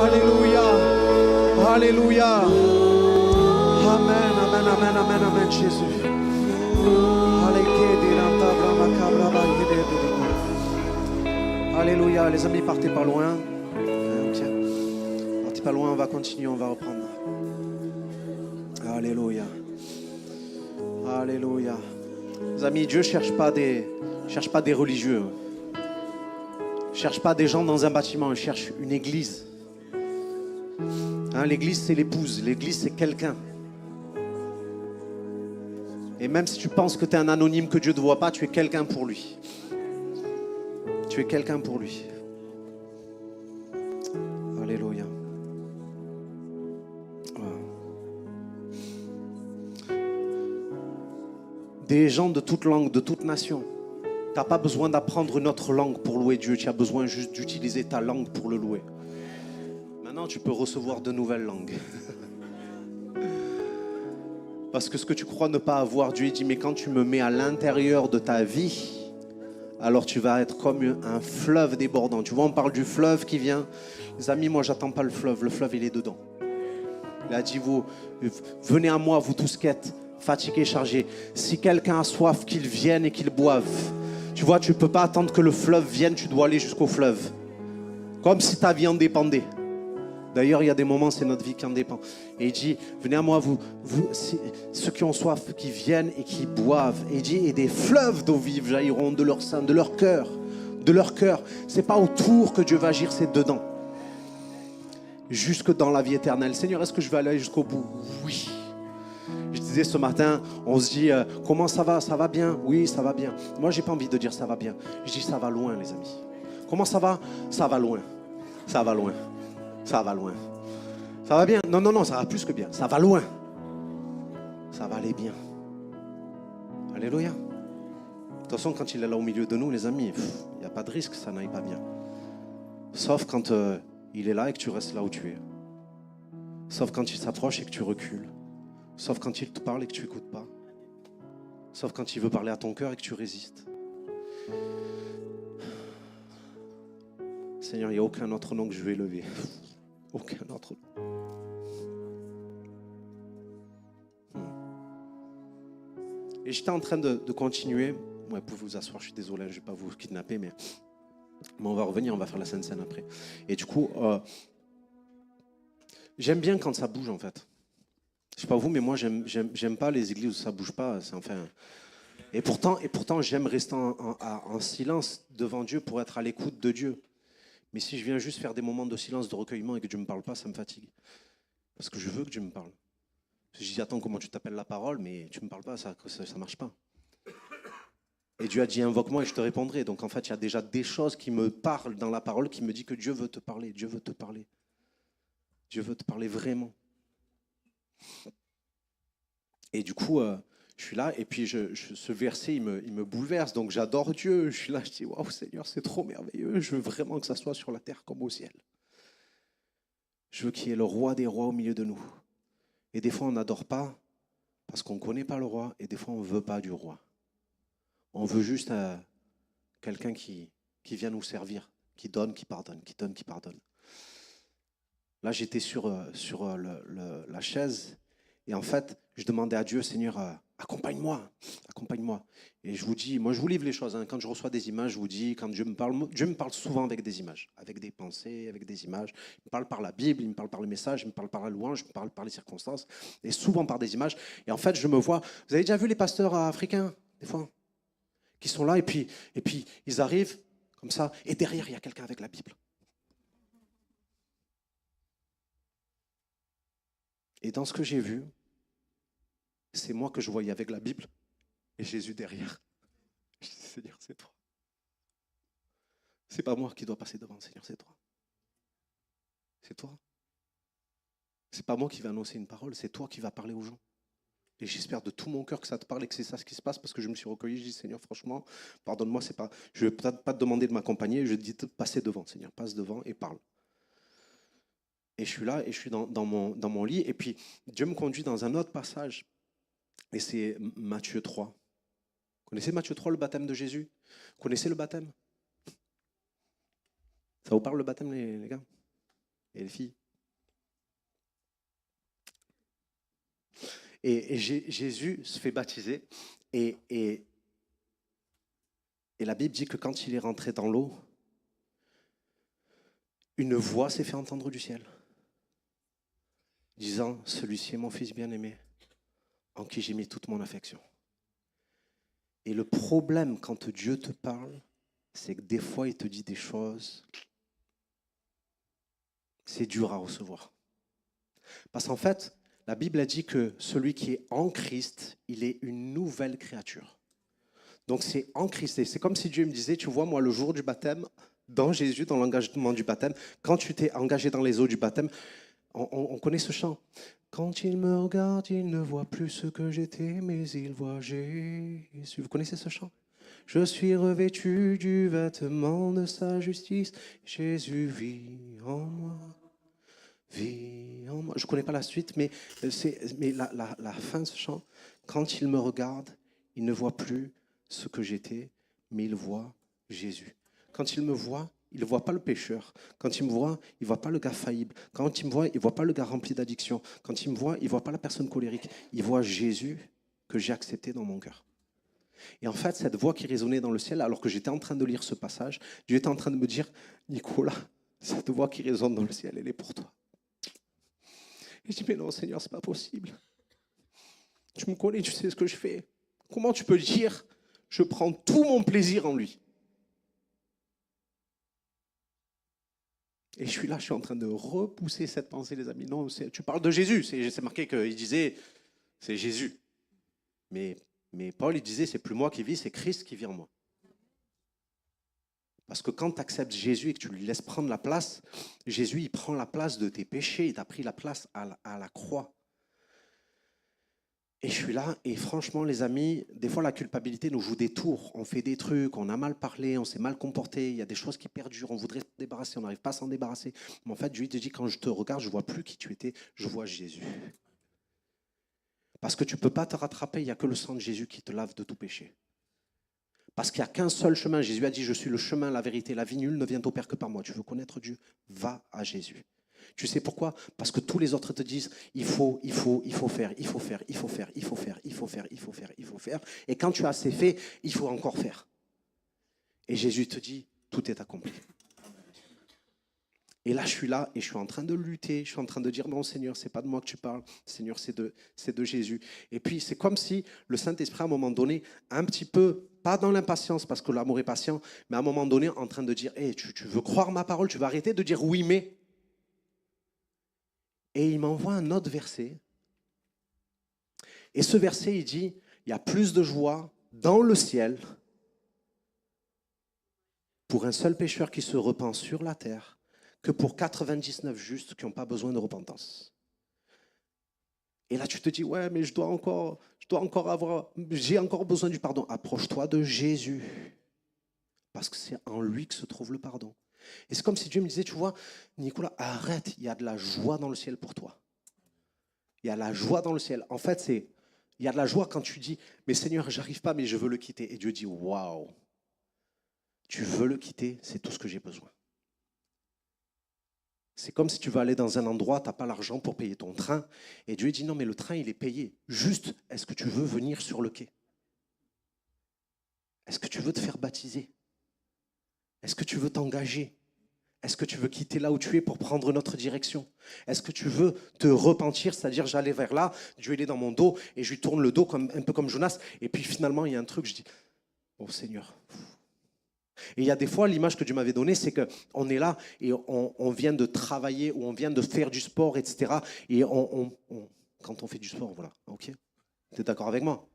Alléluia. Alléluia. Amen, amen, amen, amen, amen, Jésus. Alléluia. Les amis, partez pas loin. reste pas loin, on va continuer, on va reprendre. Alléluia. Alléluia. Les amis, Dieu cherche pas des religieux. Il cherche pas des gens dans un bâtiment, il cherche une église. Hein, l'église, c'est l'épouse. L'église, c'est quelqu'un. Et même si tu penses que tu es un anonyme, que Dieu ne te voit pas, tu es quelqu'un pour lui. Tu es quelqu'un pour lui. Alléluia. Des gens de toute langue, de toute nation. Tu n'as pas besoin d'apprendre une autre langue pour louer Dieu. Tu as besoin juste d'utiliser ta langue pour le louer. Maintenant, tu peux recevoir de nouvelles langues. Parce que ce que tu crois ne pas avoir, Dieu dit, mais quand tu me mets à l'intérieur de ta vie, alors tu vas être comme un fleuve débordant. Tu vois, on parle du fleuve qui vient. Les amis, moi, j'attends pas le fleuve, il est dedans. Il a dit, vous, venez à moi, vous tous qui êtes fatigués, chargés. Si quelqu'un a soif, qu'il vienne et qu'il boive. Tu vois, tu ne peux pas attendre que le fleuve vienne, tu dois aller jusqu'au fleuve. Comme si ta vie en dépendait. D'ailleurs, il y a des moments, c'est notre vie qui en dépend. Et il dit, venez à moi, vous ceux qui ont soif, qui viennent et qui boivent. Et il dit, et des fleuves d'eau vive jailliront de leur sein, de leur cœur. De leur cœur. C'est pas autour que Dieu va agir, c'est dedans. Jusque dans la vie éternelle. Seigneur, est-ce que je vais aller jusqu'au bout? Oui. Je disais ce matin, on se dit, comment ça va? Ça va bien? Oui, ça va bien. Moi, j'ai pas envie de dire ça va bien. Je dis, ça va loin, les amis. Comment ça va? Ça va loin. Ça va loin. Ça va loin. Ça va bien? Non, ça va plus que bien. Ça va loin. Ça va aller bien. Alléluia. De toute façon, quand il est là au milieu de nous, les amis, il n'y a pas de risque que ça n'aille pas bien. Sauf quand il est là et que tu restes là où tu es. Sauf quand il s'approche et que tu recules. Sauf quand il te parle et que tu n'écoutes pas. Sauf quand il veut parler à ton cœur et que tu résistes. Seigneur, il n'y a aucun autre nom que je vais élever. Aucun autre nom. Et j'étais en train de continuer. Ouais, vous pouvez vous asseoir, je suis désolé, je ne vais pas vous kidnapper, mais on va revenir, on va faire la Sainte Seine après. Et du coup, j'aime bien quand ça bouge en fait. Je ne sais pas vous, mais moi, j'aime pas les églises où ça ne bouge pas. Enfin... Et pourtant, j'aime rester en silence devant Dieu pour être à l'écoute de Dieu. Mais si je viens juste faire des moments de silence, de recueillement et que Dieu ne me parle pas, ça me fatigue. Parce que je veux que Dieu me parle. Je dis, attends, comment tu t'appelles la parole, mais tu ne me parles pas, ça ne marche pas. Et Dieu a dit, invoque-moi et je te répondrai. Donc en fait, il y a déjà des choses qui me parlent dans la parole, qui me disent que Dieu veut te parler. Dieu veut te parler. Dieu veut te parler vraiment. Et du coup, je suis là, et puis ce verset, il me bouleverse. Donc j'adore Dieu. Je suis là, je dis, waouh Seigneur, c'est trop merveilleux. Je veux vraiment que ça soit sur la terre comme au ciel. Je veux qu'il y ait le roi des rois au milieu de nous. Et des fois, on n'adore pas parce qu'on ne connaît pas le roi, et des fois, on ne veut pas du roi. On veut juste quelqu'un qui vient nous servir, qui donne, qui pardonne, qui donne, qui pardonne. Là, j'étais sur la chaise, et en fait, je demandais à Dieu, Seigneur, accompagne-moi, accompagne-moi. Et je vous dis, moi je vous livre les choses, hein. Quand je reçois des images, je vous dis, quand Dieu me parle souvent avec des images, avec des pensées, avec des images. Il me parle par la Bible, il me parle par le message, il me parle par la louange, il me parle par les circonstances, et souvent par des images. Et en fait, je me vois, vous avez déjà vu les pasteurs africains, des fois, qui sont là, et puis ils arrivent comme ça, et derrière, il y a quelqu'un avec la Bible. Et dans ce que j'ai vu, c'est moi que je voyais avec la Bible et Jésus derrière. Je dis, Seigneur, c'est toi. C'est pas moi qui dois passer devant, Seigneur, c'est toi. C'est toi. C'est pas moi qui vais annoncer une parole, c'est toi qui vas parler aux gens. Et j'espère de tout mon cœur que ça te parle et que c'est ça ce qui se passe, parce que je me suis recueilli, je dis, Seigneur, franchement, pardonne-moi, je ne vais peut-être pas te demander de m'accompagner, je te dis de passer devant, Seigneur, passe devant et parle. Et je suis là, et je suis dans mon lit, et puis Dieu me conduit dans un autre passage. Et c'est Matthieu 3. Vous connaissez Matthieu 3, le baptême de Jésus? Vous connaissez le baptême? Ça vous parle le baptême, les gars? Et les filles? Et Jésus se fait baptiser. Et la Bible dit que quand il est rentré dans l'eau, une voix s'est fait entendre du ciel. disant, celui-ci est mon fils bien-aimé, en qui j'ai mis toute mon affection. Et le problème quand Dieu te parle, c'est que des fois, il te dit des choses, c'est dur à recevoir. Parce qu'en fait, la Bible a dit que celui qui est en Christ, il est une nouvelle créature. Donc c'est en Christ. Et c'est comme si Dieu me disait, tu vois, moi, le jour du baptême, dans Jésus, dans l'engagement du baptême, quand tu t'es engagé dans les eaux du baptême, on connaît ce chant. Quand il me regarde, il ne voit plus ce que j'étais, mais il voit Jésus. Vous connaissez ce chant? Je suis revêtu du vêtement de sa justice. Jésus vit en moi. Vit en moi. Je ne connais pas la suite, mais la fin de ce chant. Quand il me regarde, il ne voit plus ce que j'étais, mais il voit Jésus. Quand il me voit, il ne voit pas le pécheur. Quand il me voit, il ne voit pas le gars faillible. Quand il me voit, il ne voit pas le gars rempli d'addiction. Quand il me voit, il ne voit pas la personne colérique. Il voit Jésus que j'ai accepté dans mon cœur. Et en fait, cette voix qui résonnait dans le ciel, alors que j'étais en train de lire ce passage, Dieu était en train de me dire, Nicolas, cette voix qui résonne dans le ciel, elle est pour toi. Et je dis, mais non, Seigneur, ce n'est pas possible. Tu me connais, tu sais ce que je fais. Comment tu peux dire, je prends tout mon plaisir en lui? Et je suis là, je suis en train de repousser cette pensée, les amis. Non, tu parles de Jésus. C'est marqué qu'il disait, c'est Jésus. Mais Paul, il disait, c'est plus moi qui vis, c'est Christ qui vit en moi. Parce que quand tu acceptes Jésus et que tu lui laisses prendre la place, Jésus, il prend la place de tes péchés. Il t'a pris la place à la croix. Et je suis là, et franchement, les amis, des fois, la culpabilité nous joue des tours. On fait des trucs, on a mal parlé, on s'est mal comporté, il y a des choses qui perdurent, on voudrait se débarrasser, on n'arrive pas à s'en débarrasser. Mais en fait, Dieu te dit, quand je te regarde, je ne vois plus qui tu étais, je vois Jésus. Parce que tu ne peux pas te rattraper, il n'y a que le sang de Jésus qui te lave de tout péché. Parce qu'il n'y a qu'un seul chemin. Jésus a dit, je suis le chemin, la vérité, la vie, nul ne vient au Père que par moi. Tu veux connaître Dieu? Va à Jésus. Tu sais pourquoi? Parce que tous les autres te disent, il faut faire. Et quand tu as assez fait, il faut encore faire. Et Jésus te dit, tout est accompli. Et là, je suis là et je suis en train de lutter. Je suis en train de dire, non, Seigneur, c'est pas de moi que tu parles. Seigneur, c'est de Jésus. Et puis, c'est comme si le Saint-Esprit, à un moment donné, un petit peu, pas dans l'impatience, parce que l'amour est patient, mais à un moment donné, en train de dire, hey, tu veux croire ma parole? Tu vas arrêter de dire oui, mais... Et il m'envoie un autre verset. Et ce verset, il dit, il y a plus de joie dans le ciel pour un seul pécheur qui se repent sur la terre que pour 99 justes qui n'ont pas besoin de repentance. Et là, tu te dis, ouais, mais j'ai encore besoin du pardon. Approche-toi de Jésus. Parce que c'est en lui que se trouve le pardon. Et c'est comme si Dieu me disait, tu vois, Nicolas, arrête, il y a de la joie dans le ciel pour toi. Il y a la joie dans le ciel. En fait, il y a de la joie quand tu dis, mais Seigneur, j'arrive pas, mais je veux le quitter. Et Dieu dit, waouh, tu veux le quitter, c'est tout ce que j'ai besoin. C'est comme si tu veux aller dans un endroit, tu n'as pas l'argent pour payer ton train. Et Dieu dit, non, mais le train, il est payé. Juste, est-ce que tu veux venir sur le quai? Est-ce que tu veux te faire baptiser? Est-ce que tu veux t'engager? Est-ce que tu veux quitter là où tu es pour prendre notre direction? Est-ce que tu veux te repentir, c'est-à-dire j'allais vers là, Dieu il est dans mon dos et je lui tourne le dos un peu comme Jonas. Et puis finalement, il y a un truc, je dis, oh Seigneur. Et il y a des fois, l'image que Dieu m'avait donnée, c'est qu'on est là et on vient de travailler ou on vient de faire du sport, etc. Et quand on fait du sport, voilà, ok? Tu es d'accord avec moi?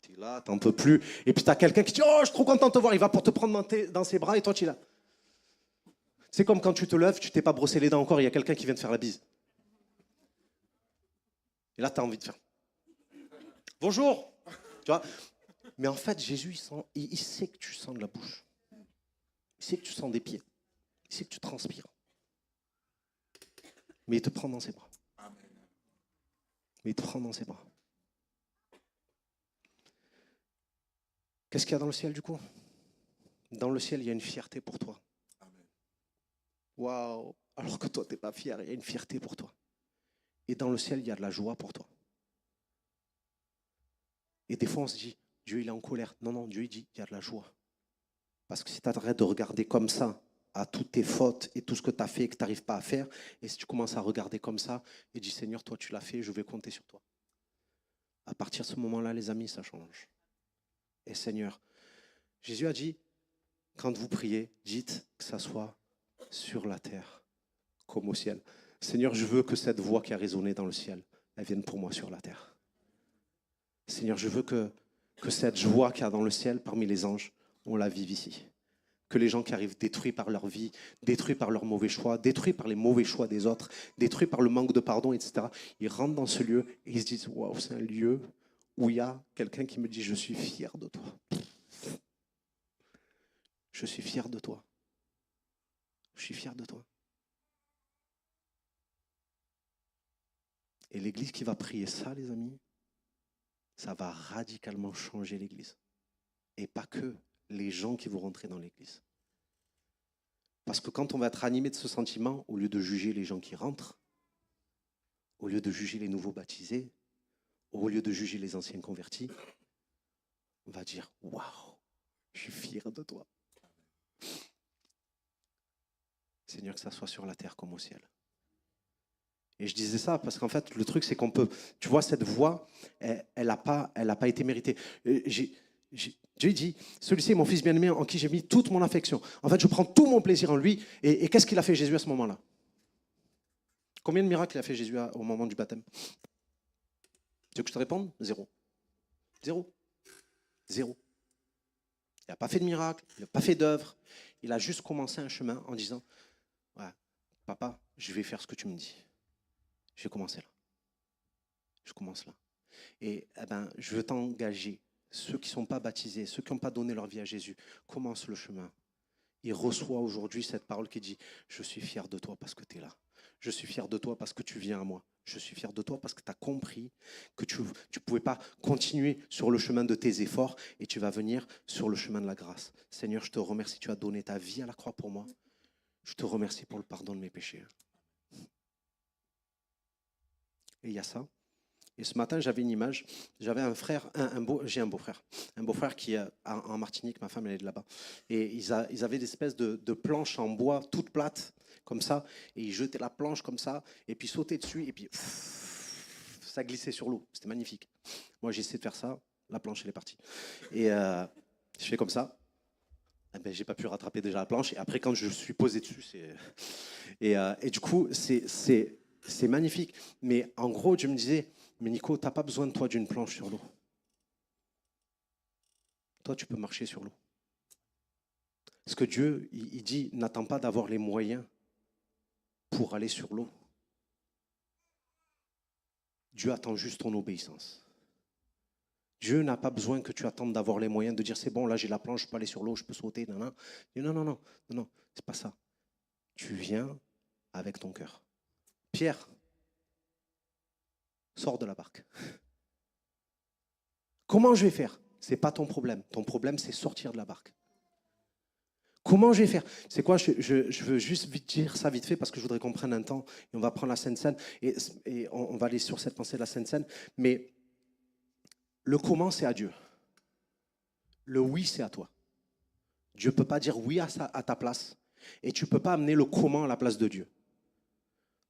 Tu es là, tu n'en peux plus. Et puis tu as quelqu'un qui dit, oh, je suis trop content de te voir. Il va pour te prendre dans ses bras et toi, tu es là. C'est comme quand tu te lèves, tu t'es pas brossé les dents encore, il y a quelqu'un qui vient te faire la bise. Et là, tu as envie de faire. Bonjour. Tu vois? Mais en fait, Jésus, il sait que tu sens de la bouche. Il sait que tu sens des pieds. Il sait que tu transpires. Mais il te prend dans ses bras. Mais il te prend dans ses bras. Qu'est-ce qu'il y a dans le ciel du coup? Dans le ciel, il y a une fierté pour toi. Waouh! Alors que toi, tu n'es pas fier, il y a une fierté pour toi. Et dans le ciel, il y a de la joie pour toi. Et des fois, on se dit, Dieu, il est en colère. Non, non, Dieu, il dit, il y a de la joie. Parce que si tu arrêtes de regarder comme ça, à toutes tes fautes et tout ce que tu as fait et que tu n'arrives pas à faire. Et si tu commences à regarder comme ça et dis Seigneur, toi tu l'as fait, je vais compter sur toi. À partir de ce moment-là, les amis, ça change. Et Seigneur, Jésus a dit, quand vous priez, dites que ça soit sur la terre comme au ciel. Seigneur, je veux que cette voix qui a résonné dans le ciel, elle vienne pour moi sur la terre. Seigneur, je veux que cette joie qu'il y a dans le ciel parmi les anges, on la vive ici. Que les gens qui arrivent détruits par leur vie, détruits par leurs mauvais choix, détruits par les mauvais choix des autres, détruits par le manque de pardon, etc., ils rentrent dans ce lieu et ils se disent, waouh, c'est un lieu où il y a quelqu'un qui me dit, je suis fier de toi. Je suis fier de toi. Je suis fier de toi. Et l'église qui va prier ça, les amis, ça va radicalement changer l'église. Et pas que les gens qui vont rentrer dans l'église. Parce que quand on va être animé de ce sentiment, au lieu de juger les gens qui rentrent, au lieu de juger les nouveaux baptisés, au lieu de juger les anciens convertis, on va dire, waouh, je suis fier de toi. Seigneur, que ça soit sur la terre comme au ciel. Et je disais ça parce qu'en fait, le truc, c'est qu'on peut... Tu vois, cette voix, elle n'a pas été méritée. Dieu dit, celui-ci est mon fils bien-aimé en qui j'ai mis toute mon affection. En fait, je prends tout mon plaisir en lui. Et qu'est-ce qu'il a fait Jésus à ce moment-là? Combien de miracles il a fait Jésus au moment du baptême? Tu veux que je te réponde? Zéro. Zéro. Zéro. Il n'a pas fait de miracle, il n'a pas fait d'œuvre. Il a juste commencé un chemin en disant, ouais, papa, je vais faire ce que tu me dis. Je vais commencer là. Je commence là. Et je veux t'engager. Ceux qui ne sont pas baptisés, ceux qui n'ont pas donné leur vie à Jésus, commencent le chemin. Ils reçoivent aujourd'hui cette parole qui dit, je suis fier de toi parce que tu es là. Je suis fier de toi parce que tu viens à moi. Je suis fier de toi parce que tu as compris que tu ne pouvais pas continuer sur le chemin de tes efforts et tu vas venir sur le chemin de la grâce. Seigneur, je te remercie, tu as donné ta vie à la croix pour moi. Je te remercie pour le pardon de mes péchés. Et il y a ça. Et ce matin, j'avais une image. J'avais un frère, j'ai un beau-frère qui est en Martinique, ma femme elle est de là-bas. Et ils avaient des espèces de planches en bois toutes plates, comme ça. Et ils jetaient la planche comme ça, et puis sautaient dessus, et puis ça glissait sur l'eau. C'était magnifique. Moi, j'ai essayé de faire ça. La planche, elle est partie. Et je fais comme ça. J'ai pas pu rattraper déjà la planche. Et après, quand je suis posé dessus, c'est... Et du coup, c'est magnifique. Mais en gros, je me disais, mais Nico, tu n'as pas besoin de toi d'une planche sur l'eau. Toi, tu peux marcher sur l'eau. Parce que Dieu, il dit, n'attends pas d'avoir les moyens pour aller sur l'eau. Dieu attend juste ton obéissance. Dieu n'a pas besoin que tu attendes d'avoir les moyens de dire, c'est bon, là j'ai la planche, je peux aller sur l'eau, je peux sauter. Non, c'est pas ça. Tu viens avec ton cœur. Pierre, sors de la barque. Comment je vais faire? Ce n'est pas ton problème. Ton problème, c'est sortir de la barque. Comment je vais faire? C'est quoi? Je veux juste vite dire ça vite fait parce que je voudrais qu'on prenne un temps et on va prendre la Sainte Seine et on va aller sur cette pensée de la Sainte Seine. Mais le comment, c'est à Dieu. Le oui, c'est à toi. Dieu ne peut pas dire oui à ta place et tu ne peux pas amener le comment à la place de Dieu.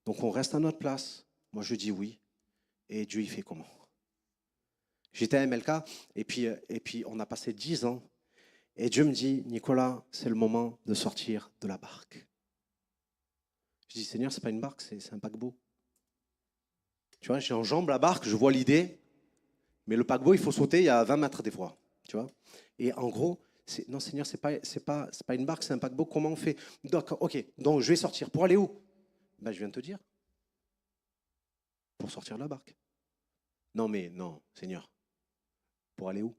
Donc on reste à notre place. Moi, je dis oui. Et Dieu, il fait comment? J'étais à MLK et puis on a passé 10 ans. Et Dieu me dit, Nicolas, c'est le moment de sortir de la barque. Je dis, Seigneur, ce n'est pas une barque, c'est un paquebot. Tu vois, j'enjambe la barque, je vois l'idée. Mais le paquebot, il faut sauter, il y a 20 mètres des fois. Tu vois? Et en gros, non, Seigneur, c'est pas une barque, c'est un paquebot. Comment on fait? D'accord, ok, donc je vais sortir. Pour aller où? Je viens de te dire. Pour sortir de la barque. Non, mais non, Seigneur. Pour aller où?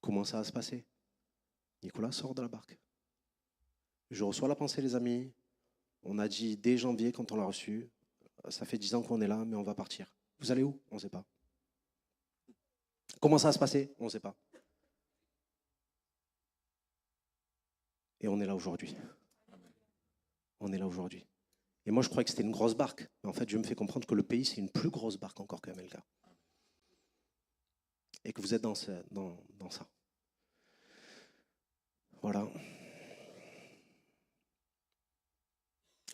Comment ça va se passer? Nicolas sort de la barque. Je reçois la pensée, les amis. On a dit dès janvier, quand on l'a reçu, ça fait 10 ans qu'on est là, mais on va partir. Vous allez où? On ne sait pas. Comment ça va se passer? On ne sait pas. Et on est là aujourd'hui. On est là aujourd'hui. Et moi, je croyais que c'était une grosse barque. Mais en fait, je me fais comprendre que le pays, c'est une plus grosse barque encore que MLK. Et que vous êtes dans ça. Voilà.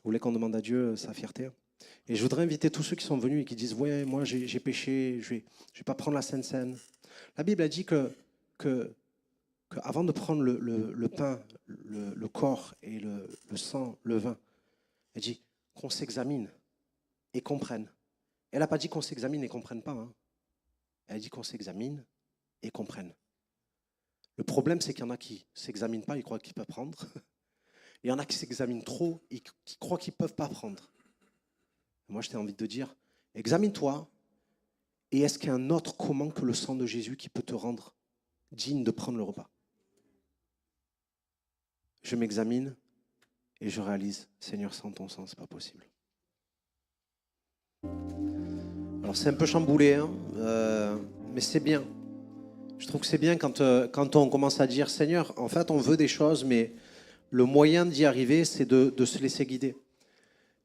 Vous voulez qu'on demande à Dieu sa fierté? Et je voudrais inviter tous ceux qui sont venus et qui disent « Ouais, moi j'ai péché, je vais pas prendre la Sainte Seine. » La Bible a dit que avant de prendre le pain, le corps et le sang, le vin, elle dit qu'on s'examine et qu'on prenne. Elle n'a pas dit qu'on s'examine et qu'on ne prenne pas. Hein. Elle a dit qu'on s'examine et qu'on prenne. Le problème, c'est qu'il y en a qui ne s'examinent pas, ils croient qu'ils peuvent prendre. Il y en a qui s'examinent trop et qui croient qu'ils ne peuvent pas prendre. Moi, je t'ai envie de dire, examine-toi. Et est-ce qu'il y a un autre comment que le sang de Jésus qui peut te rendre digne de prendre le repas? Je m'examine et je réalise, Seigneur, sans ton sang, ce n'est pas possible. Alors, c'est un peu chamboulé, hein, mais c'est bien. Je trouve que c'est bien quand on commence à dire, Seigneur, en fait, on veut des choses, mais le moyen d'y arriver, c'est de se laisser guider.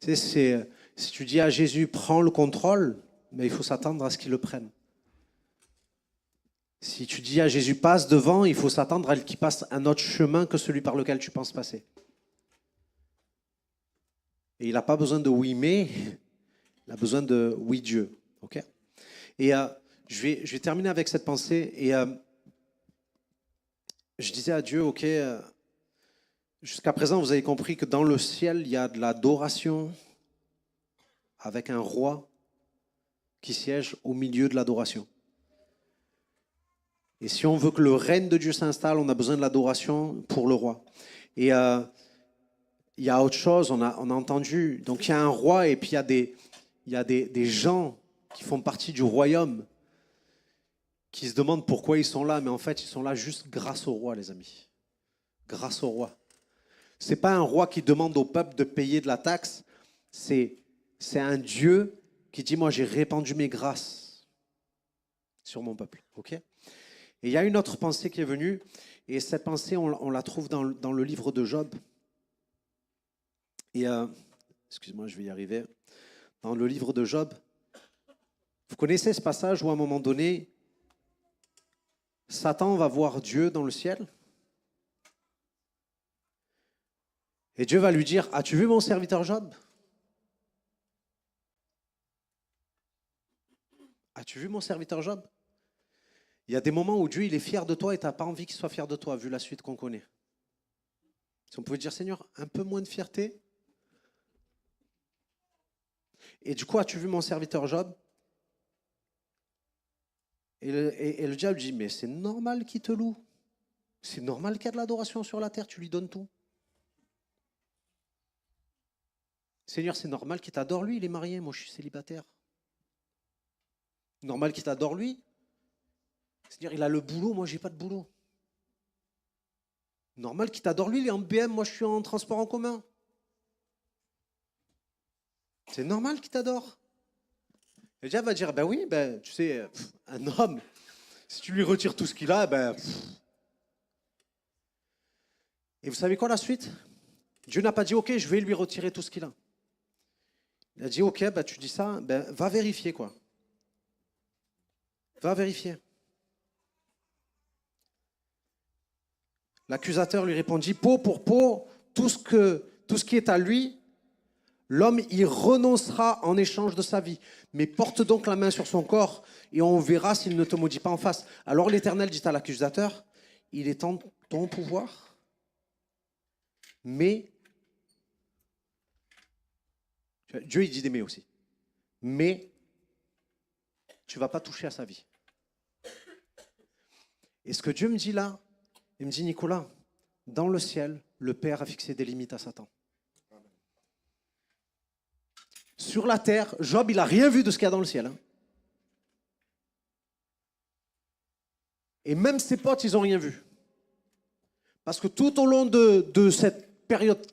Tu sais, si tu dis à Jésus, prends le contrôle, mais il faut s'attendre à ce qu'il le prenne. Si tu dis à Jésus, passe devant, il faut s'attendre à ce qu'il passe un autre chemin que celui par lequel tu penses passer. Et il n'a pas besoin de oui, mais il a besoin de oui, Dieu. Okay? Et je vais terminer avec cette pensée. Et je disais à Dieu, ok, jusqu'à présent, vous avez compris que dans le ciel, il y a de l'adoration avec un roi qui siège au milieu de l'adoration. Et si on veut que le règne de Dieu s'installe, on a besoin de l'adoration pour le roi. Et il y a autre chose, on a entendu. Donc il y a un roi et puis il y a des gens qui font partie du royaume qui se demandent pourquoi ils sont là. Mais en fait, ils sont là juste grâce au roi, les amis. Grâce au roi. Ce n'est pas un roi qui demande au peuple de payer de la taxe. C'est un Dieu qui dit, moi j'ai répandu mes grâces sur mon peuple. Ok ? Et il y a une autre pensée qui est venue, et cette pensée, on la trouve dans le livre de Job. Et, excuse-moi, je vais y arriver. Dans le livre de Job, vous connaissez ce passage où à un moment donné, Satan va voir Dieu dans le ciel, et Dieu va lui dire, as-tu vu mon serviteur Job? As-tu vu mon serviteur Job? Il y a des moments où Dieu il est fier de toi et tu n'as pas envie qu'il soit fier de toi, vu la suite qu'on connaît. Si on pouvait dire, Seigneur, un peu moins de fierté. Et du coup, as-tu vu mon serviteur Job? Et le diable dit, mais c'est normal qu'il te loue. C'est normal qu'il y a de l'adoration sur la terre, tu lui donnes tout. Seigneur, c'est normal qu'il t'adore lui, il est marié, moi je suis célibataire. Normal qu'il t'adore lui. C'est-à-dire, il a le boulot, moi, j'ai pas de boulot. Normal qu'il t'adore lui, il est en BM, moi, je suis en transport en commun. C'est normal qu'il t'adore. Le diable va dire, ben oui, ben, tu sais, un homme, si tu lui retires tout ce qu'il a, ben... Et vous savez quoi, la suite? Dieu n'a pas dit, ok, je vais lui retirer tout ce qu'il a. Il a dit, ok, ben, tu dis ça, ben, va vérifier, quoi. Va vérifier. L'accusateur lui répondit, peau pour peau, tout ce qui est à lui, l'homme y renoncera en échange de sa vie. Mais porte donc la main sur son corps et on verra s'il ne te maudit pas en face. Alors l'Éternel dit à l'accusateur, il est en ton pouvoir, mais, Dieu il dit des mais aussi, mais tu ne vas pas toucher à sa vie. Et ce que Dieu me dit là, il me dit, Nicolas, dans le ciel, le Père a fixé des limites à Satan. Sur la terre, Job, il n'a rien vu de ce qu'il y a dans le ciel. Hein. Et même ses potes, ils n'ont rien vu. Parce que tout au long de cette période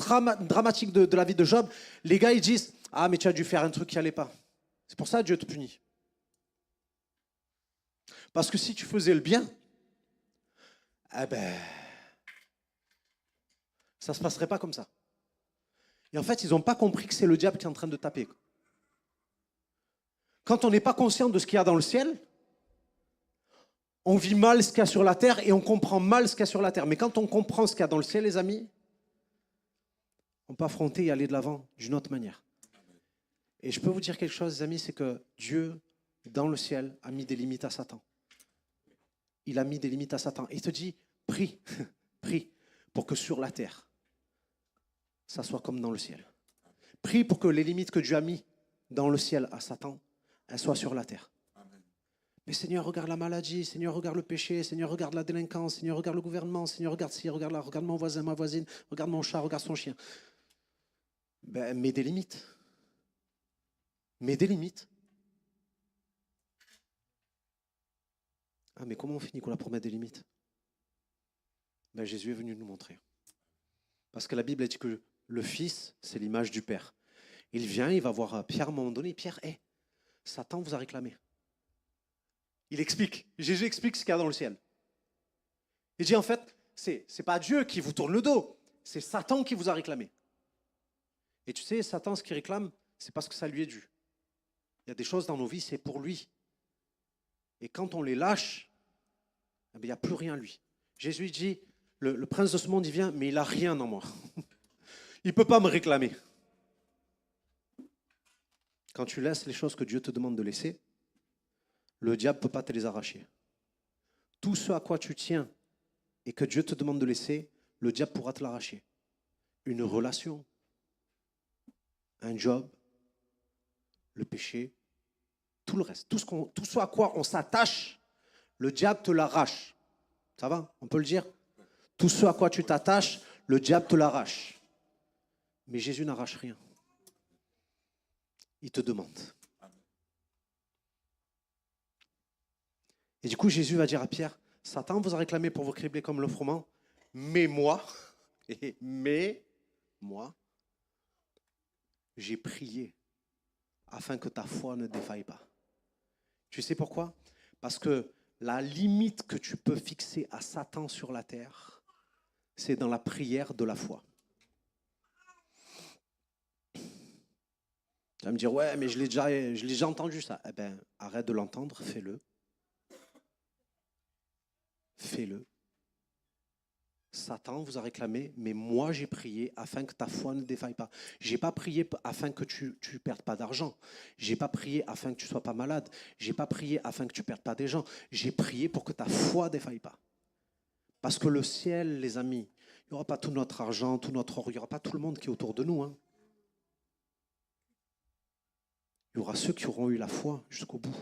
dramatique de la vie de Job, les gars, ils disent, ah, mais tu as dû faire un truc qui n'allait pas. C'est pour ça que Dieu te punit. Parce que si tu faisais le bien, eh ben, ça ne se passerait pas comme ça. Et en fait, ils n'ont pas compris que c'est le diable qui est en train de taper. Quand on n'est pas conscient de ce qu'il y a dans le ciel, on vit mal ce qu'il y a sur la terre et on comprend mal ce qu'il y a sur la terre. Mais quand on comprend ce qu'il y a dans le ciel, les amis, On peut affronter et aller de l'avant d'une autre manière. Et je peux vous dire quelque chose, les amis, c'est que Dieu, dans le ciel, a mis des limites à Satan. Il a mis des limites à Satan. Et il te dit, prie, prie, pour que sur la terre, ça soit comme dans le ciel. Prie pour que les limites que Dieu a mis dans le ciel à Satan, elles soient sur la terre. Mais Seigneur, regarde la maladie, Seigneur, regarde le péché, Seigneur, regarde la délinquance, Seigneur, regarde le gouvernement, Seigneur, regarde ci, regarde là, regarde mon voisin, ma voisine, regarde mon chat, regarde son chien. Ben, mets des limites. Mets des limites. Ah, mais comment on fait, Nicolas, pour mettre des limites? Ben, Jésus est venu nous montrer. Parce que la Bible a dit que le Fils, c'est l'image du Père. Il vient, il va voir Pierre à un moment donné. Pierre, Satan vous a réclamé. Il explique. Jésus explique ce qu'il y a dans le ciel. Il dit en fait, c'est pas Dieu qui vous tourne le dos, c'est Satan qui vous a réclamé. Et tu sais, Satan, ce qu'il réclame, c'est parce que ça lui est dû. Il y a des choses dans nos vies, c'est pour lui. Et quand on les lâche, eh bien, il n'y a plus rien à lui. Jésus dit, le prince de ce monde, il vient, mais il n'a rien en moi. Il ne peut pas me réclamer. Quand tu laisses les choses que Dieu te demande de laisser, le diable ne peut pas te les arracher. Tout ce à quoi tu tiens et que Dieu te demande de laisser, le diable pourra te l'arracher. Une relation, un job, le péché, tout le reste. Tout ce à quoi on s'attache, le diable te l'arrache. Ça va? On peut le dire? Tout ce à quoi tu t'attaches, le diable te l'arrache. Mais Jésus n'arrache rien. Il te demande. Et du coup, Jésus va dire à Pierre, Satan vous a réclamé pour vous cribler comme le froment, mais moi, j'ai prié afin que ta foi ne défaille pas. Tu sais pourquoi? Parce que la limite que tu peux fixer à Satan sur la terre, c'est dans la prière de la foi. Tu vas me dire, ouais, mais je l'ai déjà entendu ça. Eh bien, arrête de l'entendre, fais-le. Fais-le. Satan vous a réclamé, mais moi j'ai prié afin que ta foi ne défaille pas. J'ai pas prié afin que tu perdes pas d'argent. J'ai pas prié afin que tu sois pas malade. J'ai pas prié afin que tu perdes pas des gens. J'ai prié pour que ta foi ne défaille pas. Parce que le ciel, les amis, il n'y aura pas tout notre argent, tout notre or, il n'y aura pas tout le monde qui est autour de nous. Hein. Il y aura ceux qui auront eu la foi jusqu'au bout.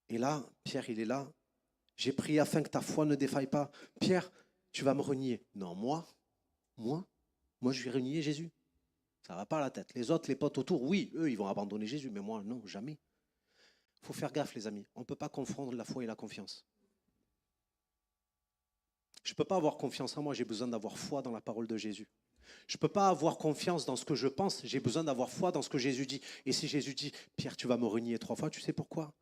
Et là, Pierre, il est là. J'ai prié afin que ta foi ne défaille pas. Pierre, tu vas me renier. Non, moi, je vais renier Jésus. Ça ne va pas à la tête. Les autres, les potes autour, oui, eux, ils vont abandonner Jésus. Mais moi, non, jamais. Il faut faire gaffe, les amis. On ne peut pas confondre la foi et la confiance. Je ne peux pas avoir confiance en moi, j'ai besoin d'avoir foi dans la parole de Jésus. Je ne peux pas avoir confiance dans ce que je pense, j'ai besoin d'avoir foi dans ce que Jésus dit. Et si Jésus dit, Pierre, tu vas me renier 3 fois, tu sais pourquoi?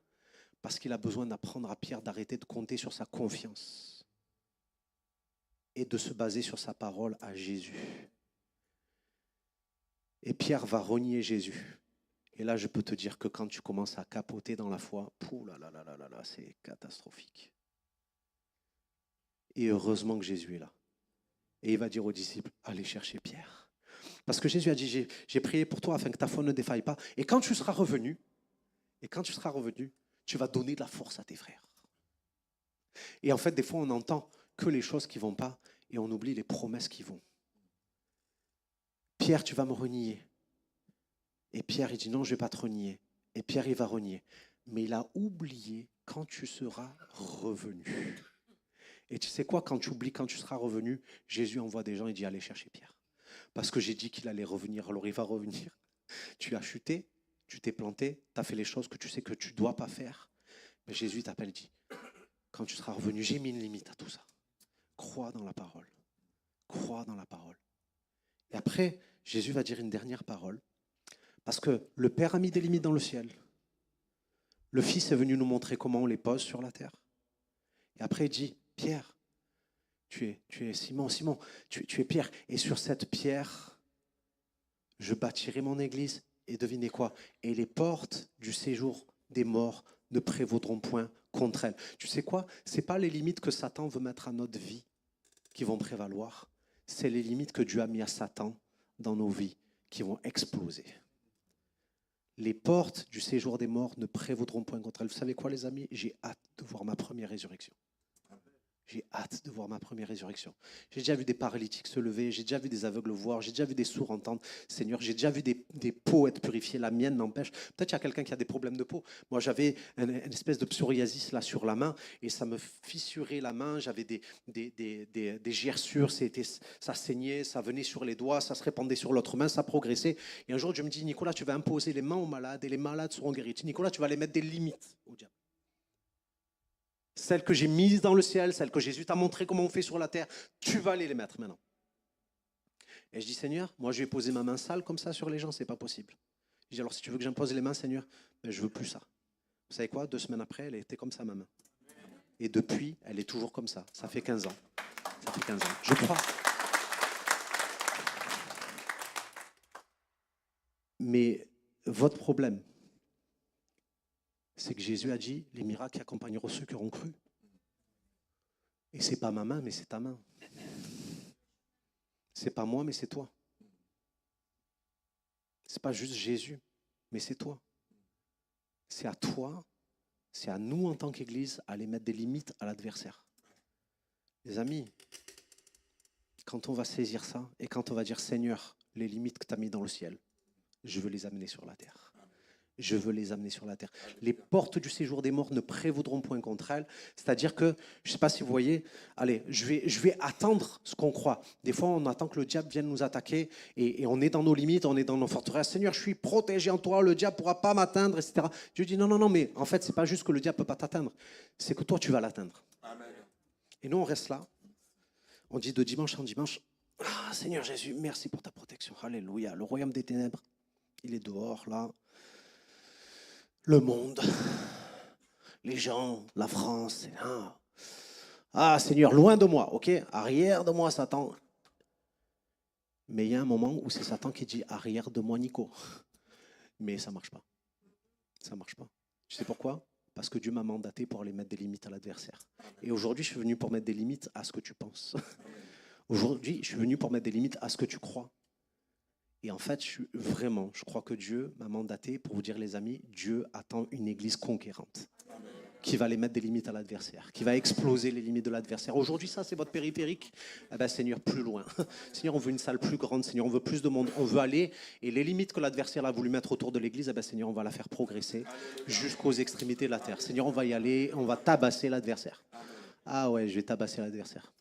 Parce qu'il a besoin d'apprendre à Pierre d'arrêter de compter sur sa confiance et de se baser sur sa parole à Jésus. Et Pierre va renier Jésus. Et là, je peux te dire que quand tu commences à capoter dans la foi, c'est catastrophique. Et heureusement que Jésus est là. Et il va dire aux disciples, allez chercher Pierre. Parce que Jésus a dit, j'ai prié pour toi afin que ta foi ne défaille pas. Et quand tu seras revenu, tu vas donner de la force à tes frères. Et en fait, des fois, on n'entend que les choses qui ne vont pas et on oublie les promesses qui vont. Pierre, tu vas me renier. Et Pierre, il dit non, je ne vais pas te renier. Et Pierre, il va renier. Mais il a oublié quand tu seras revenu. Et tu sais quoi, quand tu oublies, quand tu seras revenu, Jésus envoie des gens et dit allez chercher Pierre. Parce que j'ai dit qu'il allait revenir, alors il va revenir. Tu as chuté, tu t'es planté, tu as fait les choses que tu sais que tu ne dois pas faire. Mais Jésus t'appelle et dit, quand tu seras revenu, j'ai mis une limite à tout ça. Crois dans la parole. Crois dans la parole. Et après, Jésus va dire une dernière parole. Parce que le Père a mis des limites dans le ciel. Le Fils est venu nous montrer comment on les pose sur la terre. Et après, il dit, Pierre, tu es Simon, tu es Pierre. Et sur cette pierre, je bâtirai mon église. Et devinez quoi? Et les portes du séjour des morts ne prévaudront point contre elles. Tu sais quoi? Ce n'est pas les limites que Satan veut mettre à notre vie qui vont prévaloir. C'est les limites que Dieu a mis à Satan dans nos vies qui vont exploser. Les portes du séjour des morts ne prévaudront point contre elles. Vous savez quoi, les amis? J'ai hâte de voir ma première résurrection. J'ai hâte de voir ma première résurrection. J'ai déjà vu des paralytiques se lever, j'ai déjà vu des aveugles voir, j'ai déjà vu des sourds entendre. Seigneur, j'ai déjà vu des peaux être purifiées. La mienne n'empêche. Peut-être qu'il y a quelqu'un qui a des problèmes de peau. Moi, j'avais une espèce de psoriasis là sur la main et ça me fissurait la main. J'avais des gerçures, ça saignait, ça venait sur les doigts, ça se répandait sur l'autre main, ça progressait. Et un jour, Dieu me dit, Nicolas, tu vas imposer les mains aux malades et les malades seront guéris. Nicolas, tu vas les mettre des limites au diable. Celles que j'ai mises dans le ciel, celles que Jésus t'a montré comment on fait sur la terre, tu vas aller les mettre maintenant. Et je dis, Seigneur, moi je vais poser ma main sale comme ça sur les gens, c'est pas possible. Je dis, alors si tu veux que j'impose les mains, Seigneur, ben, je veux plus ça. Vous savez quoi? 2 semaines après, elle était comme ça, ma main. Et depuis, elle est toujours comme ça. Ça fait 15 ans. Ça fait 15 ans. Je crois. Mais votre problème, c'est que Jésus a dit, les miracles accompagneront ceux qui auront cru. Et c'est pas ma main, mais c'est ta main. C'est pas moi, mais c'est toi. C'est pas juste Jésus, mais c'est toi. C'est à toi, c'est à nous en tant qu'Église, à aller mettre des limites à l'adversaire. Les amis, quand on va saisir ça, et quand on va dire, Seigneur, les limites que tu as mises dans le ciel, je veux les amener sur la terre. Je veux les amener sur la terre. Les portes du séjour des morts ne prévaudront point contre elles. C'est-à-dire que, je ne sais pas si vous voyez, allez, je vais attendre ce qu'on croit. Des fois, on attend que le diable vienne nous attaquer et on est dans nos limites, on est dans nos forteresses. Seigneur, je suis protégé en toi, le diable ne pourra pas m'atteindre, etc. Dieu dit non, mais en fait, ce n'est pas juste que le diable ne peut pas t'atteindre, c'est que toi, tu vas l'atteindre. Amen. Et nous, on reste là. On dit de dimanche en dimanche, ah, Seigneur Jésus, merci pour ta protection. Alléluia. Le royaume des ténèbres, il est dehors, là. Le monde, les gens, la France, ah Seigneur, loin de moi, ok, arrière de moi Satan. Mais il y a un moment où c'est Satan qui dit arrière de moi Nico. Mais ça ne marche pas. Ça ne marche pas. Tu sais pourquoi? Parce que Dieu m'a mandaté pour aller mettre des limites à l'adversaire. Et aujourd'hui, je suis venu pour mettre des limites à ce que tu penses. Aujourd'hui, je suis venu pour mettre des limites à ce que tu crois. Et en fait, je crois que Dieu m'a mandaté pour vous dire, les amis, Dieu attend une église conquérante qui va aller mettre des limites à l'adversaire, qui va exploser les limites de l'adversaire. Aujourd'hui, ça, c'est votre périphérique. Eh bien, Seigneur, plus loin. Seigneur, on veut une salle plus grande. Seigneur, on veut plus de monde. On veut aller. Et les limites que l'adversaire a voulu mettre autour de l'église, eh bien, Seigneur, on va la faire progresser jusqu'aux extrémités de la terre. Seigneur, on va y aller. On va tabasser l'adversaire. Ah ouais, je vais tabasser l'adversaire.